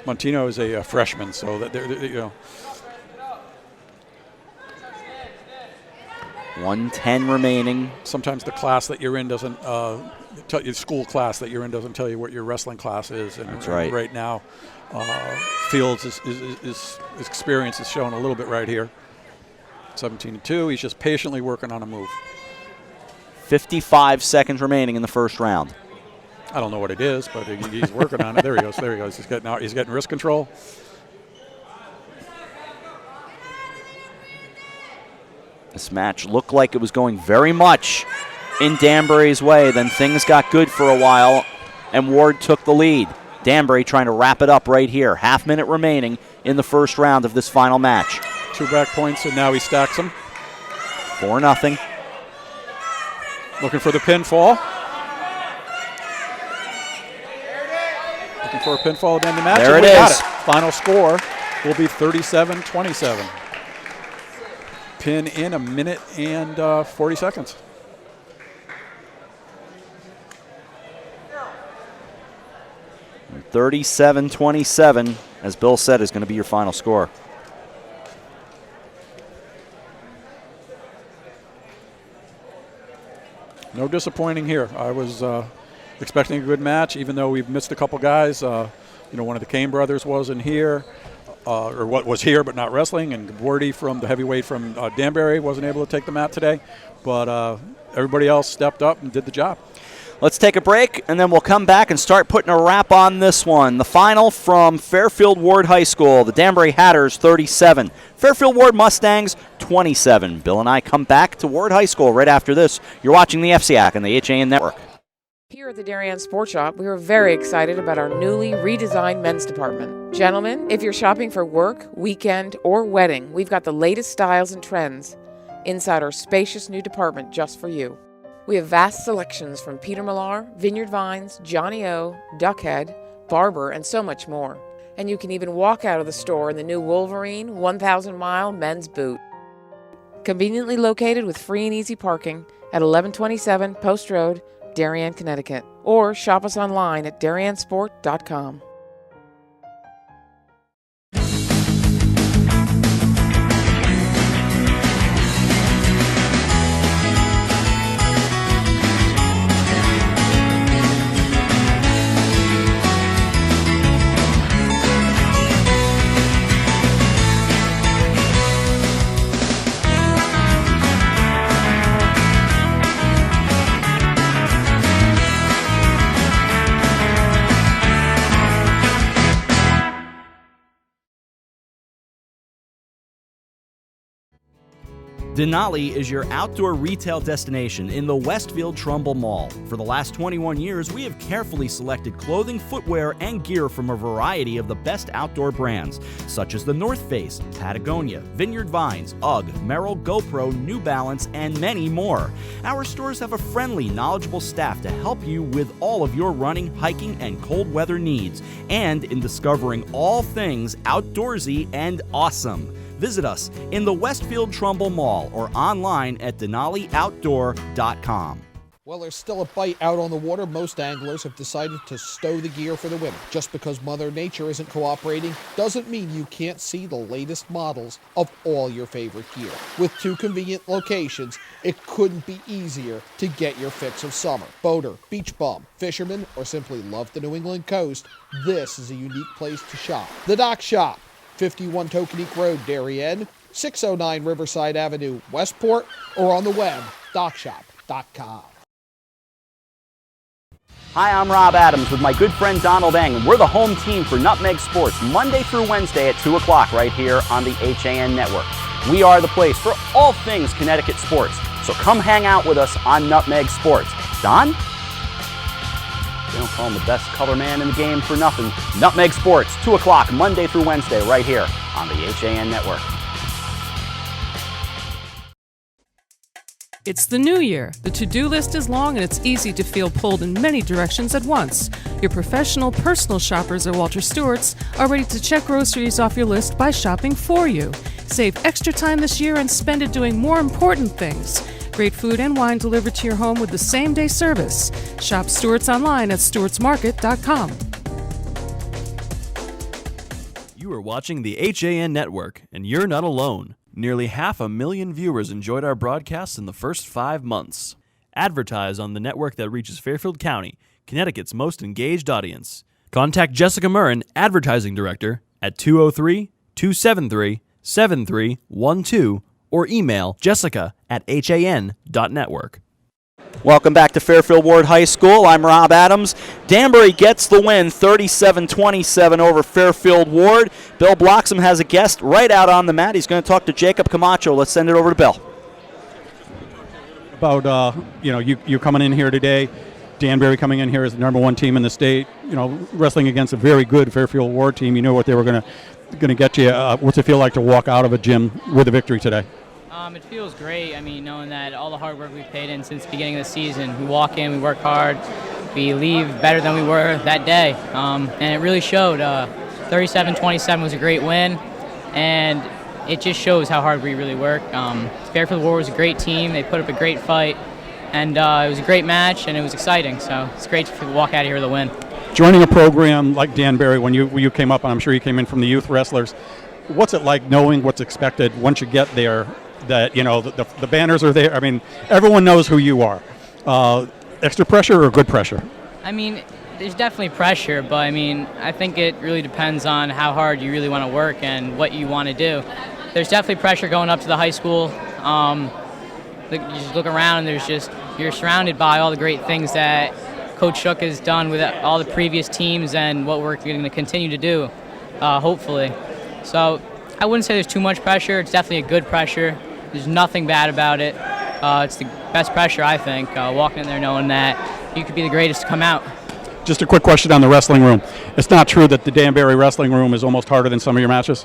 Montino is a freshman, so that you know. 1:10 remaining. Sometimes the class that you're in doesn't tell you, school class that you're in doesn't tell you what your wrestling class is. And that's right. Right now, Fields' his experience is shown a little bit right here. 17-2. He's just patiently working on a move. 55 seconds remaining in the first round. I don't know what it is, but he's working on it. There he goes. There he goes. He's getting wrist control. This match looked like it was going very much in Danbury's way. Then things got good for a while, and Warde took the lead. Danbury trying to wrap it up right here. Half minute remaining in the first round of this final match. 2 back points, and now he stacks them. 4-0. Looking for the pinfall. Looking for a pinfall at the end of the match. There and it we got is. it. Final score will be 37-27. Pin in 1 minute and 40 seconds. And 37-27, as Bill said, is going to be your final score. No disappointing here. I was expecting a good match, even though we've missed a couple guys. One of the Kane brothers wasn't here, or what was here but not wrestling, and Warde from the heavyweight from Danbury wasn't able to take the mat today. But everybody else stepped up and did the job. Let's take a break, and then we'll come back and start putting a wrap on this one. The final from Fairfield Warde High School, the Danbury Hatters 37, Fairfield Warde Mustangs 27. Bill and I come back to Warde High School right after this. You're watching the FCIAC and the HAN Network. Here at the Darien Sports Shop, we are very excited about our newly redesigned men's department. Gentlemen, if you're shopping for work, weekend, or wedding, we've got the latest styles and trends inside our spacious new department just for you. We have vast selections from Peter Millar, Vineyard Vines, Johnny O, Duckhead, Barber, and so much more. And you can even walk out of the store in the new Wolverine 1,000-mile men's boot. Conveniently located with free and easy parking at 1127 Post Road, Darien, Connecticut. Or shop us online at dariensport.com. Denali is your outdoor retail destination in the Westfield Trumbull Mall. For the last 21 years, we have carefully selected clothing, footwear, and gear from a variety of the best outdoor brands, such as the North Face, Patagonia, Vineyard Vines, UGG, Merrell, GoPro, New Balance, and many more. Our stores have a friendly, knowledgeable staff to help you with all of your running, hiking, and cold weather needs, and in discovering all things outdoorsy and awesome. Visit us in the Westfield Trumbull Mall or online at DenaliOutdoor.com. Well, there's still a bite out on the water. Most anglers have decided to stow the gear for the winter. Just because Mother Nature isn't cooperating doesn't mean you can't see the latest models of all your favorite gear. With 2 convenient locations, it couldn't be easier to get your fix of summer. Boater, beach bum, fisherman, or simply love the New England coast, this is a unique place to shop. The Dock Shop, 51 Tokenique Road, Darien, 609 Riverside Avenue, Westport, or on the web, dockshop.com. Hi, I'm Rob Adams with my good friend Donald Eng, and we're the home team for Nutmeg Sports, Monday through Wednesday at 2 o'clock right here on the HAN Network. We are the place for all things Connecticut sports, so come hang out with us on Nutmeg Sports. Don? They don't call him the best color man in the game for nothing. Nutmeg Sports, 2 o'clock, Monday through Wednesday, right here on the HAN Network. It's the new year. The to-do list is long and it's easy to feel pulled in many directions at once. Your professional personal shoppers at Walter Stewart's are ready to check groceries off your list by shopping for you. Save extra time this year and spend it doing more important things. Great food and wine delivered to your home with the same-day service. Shop Stewart's online at stewartsmarket.com. You are watching the HAN Network, and you're not alone. Nearly 500,000 viewers enjoyed our broadcasts in the first 5 months. Advertise on the network that reaches Fairfield County, Connecticut's most engaged audience. Contact Jessica Murrin, Advertising Director, at 203-273-7312 or email jessica@han.network. Welcome back to Fairfield Warde High School. I'm Rob Adams. Danbury gets the win, 37-27 over Fairfield Warde. Bill Bloxham has a guest right out on the mat. He's going to talk to Jacob Camacho. Let's send it over to Bill. About you coming in here today, Danbury coming in here as the number one team in the state. Wrestling against a very good Fairfield Warde team. You know what they were going to get you. What's it feel like to walk out of a gym with a victory today? It feels great. Knowing that all the hard work we've paid in since the beginning of the season, we walk in, we work hard, we leave better than we were that day, and it really showed. 37-27 was a great win, and it just shows how hard we really work. Fairfield Warde was a great team. They put up a great fight, and it was a great match, and it was exciting. So it's great to walk out of here with a win. Joining a program like Danbury, when you came up, and I'm sure you came in from the youth wrestlers, what's it like knowing what's expected once you get there? That the banners are there. Everyone knows who you are. Extra pressure or good pressure? There's definitely pressure, but I think it really depends on how hard you really want to work and what you want to do. There's definitely pressure going up to the high school. You just look around and you're surrounded by all the great things that Coach Shook has done with all the previous teams and what we're going to continue to do, hopefully. So I wouldn't say there's too much pressure. It's definitely a good pressure. There's nothing bad about it. It's the best pressure, I think, walking in there knowing that you could be the greatest to come out. Just a quick question on the wrestling room. It's not true that the Danbury wrestling room is almost harder than some of your matches?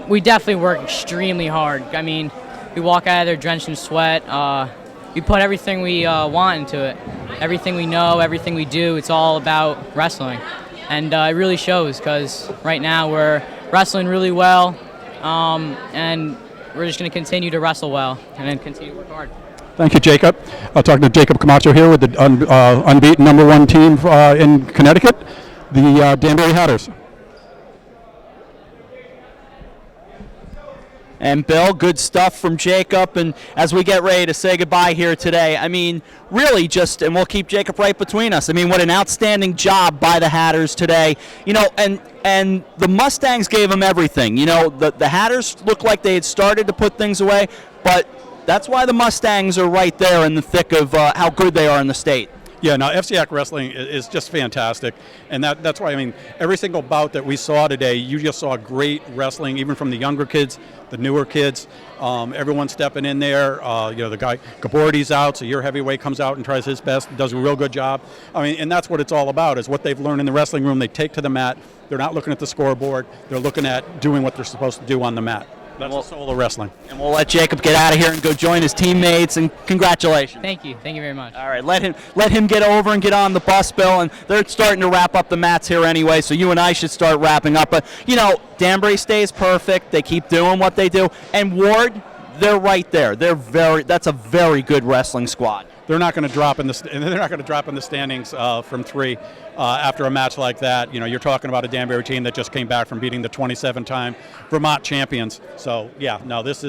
We definitely work extremely hard. We walk out of there drenched in sweat. We put everything we want into it. Everything we know, everything we do, it's all about wrestling. And it really shows because right now we're wrestling really well, and we're just going to continue to wrestle well and then continue to work hard. Thank you, Jacob. I'm talking to Jacob Camacho here with the unbeaten number one team in Connecticut, the Danbury Hatters. And Bill, good stuff from Jacob. And as we get ready to say goodbye here today, really just, and we'll keep Jacob right between us. What an outstanding job by the Hatters today. And the Mustangs gave them everything. The Hatters looked like they had started to put things away, but that's why the Mustangs are right there in the thick of how good they are in the state. Yeah, now FCIAC wrestling is just fantastic, and that's why, every single bout that we saw today, you just saw great wrestling, even from the younger kids, the newer kids, everyone stepping in there. The guy, Gabordi's out, so your heavyweight comes out and tries his best, does a real good job. And that's what it's all about, is what they've learned in the wrestling room, they take to the mat. They're not looking at the scoreboard, they're looking at doing what they're supposed to do on the mat. That's the soul of wrestling. And we'll let Jacob get out of here and go join his teammates, and congratulations. Thank you very much. All right, let him get over and get on the bus, Bill, and they're starting to wrap up the mats here anyway, so you and I should start wrapping up. But, Danbury stays perfect. They keep doing what they do. And Warde, they're right there. That's a very good wrestling squad. They're not going to drop in the standings from 3 after a match like that. You're talking about a Danbury team that just came back from beating the 27-time Vermont champions. So this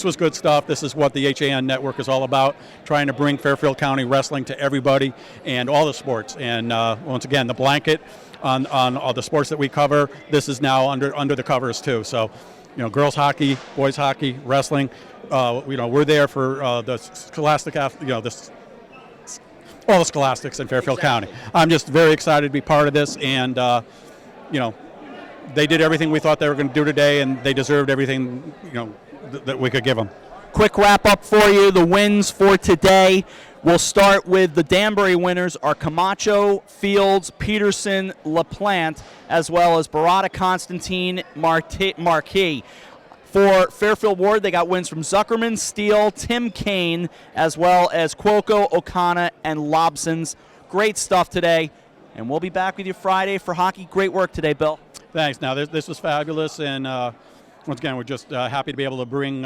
was good stuff. This is what the HAN network is all about, trying to bring Fairfield County wrestling to everybody and all the sports. And once again, the blanket on all the sports that we cover, this is now under the covers too. So girls hockey, boys hockey, wrestling. We're there for the scholastic, all the scholastics in Fairfield County. I'm just very excited to be part of this, and they did everything we thought they were going to do today, and they deserved everything that we could give them. Quick wrap up for you, the wins for today. We'll start with the Danbury winners are Camacho, Fields, Peterson, LaPlante, as well as Barada, Constantine, Marquis. For Fairfield Warde, they got wins from Zuckerman, Steele, Tim Kane, as well as Cuoco, O'Connor, and Lobsons. Great stuff today, and we'll be back with you Friday for hockey. Great work today, Bill. Thanks. Now, this was fabulous, and once again, we're just happy to be able to bring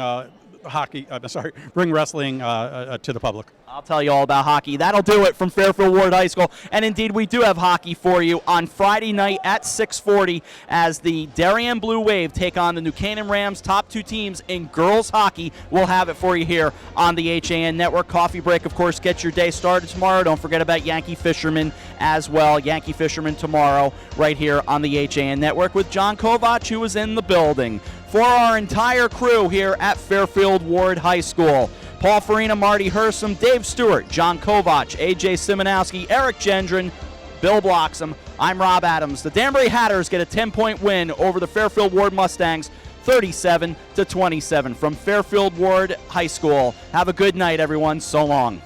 bring wrestling to the public. I'll tell you all about hockey. That'll do it from Fairfield Warde High School. And indeed, we do have hockey for you on Friday night at 6:40 as the Darien Blue Wave take on the New Canaan Rams, top 2 teams in girls hockey. We'll have it for you here on the HAN Network. Coffee break, of course, gets your day started tomorrow. Don't forget about Yankee Fisherman as well. Yankee Fisherman tomorrow right here on the HAN Network with John Kovac, who is in the building. For our entire crew here at Fairfield Warde High School, Paul Farina, Marty Hersom, Dave Stewart, John Kovach, AJ Simonowski, Eric Gendron, Bill Bloxham. I'm Rob Adams. The Danbury Hatters get a 10-point win over the Fairfield Warde Mustangs, 37-27 from Fairfield Warde High School. Have a good night, everyone. So long.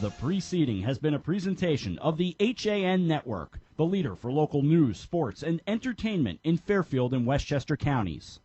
The preceding has been a presentation of the HAN Network, the leader for local news, sports, and entertainment in Fairfield and Westchester counties.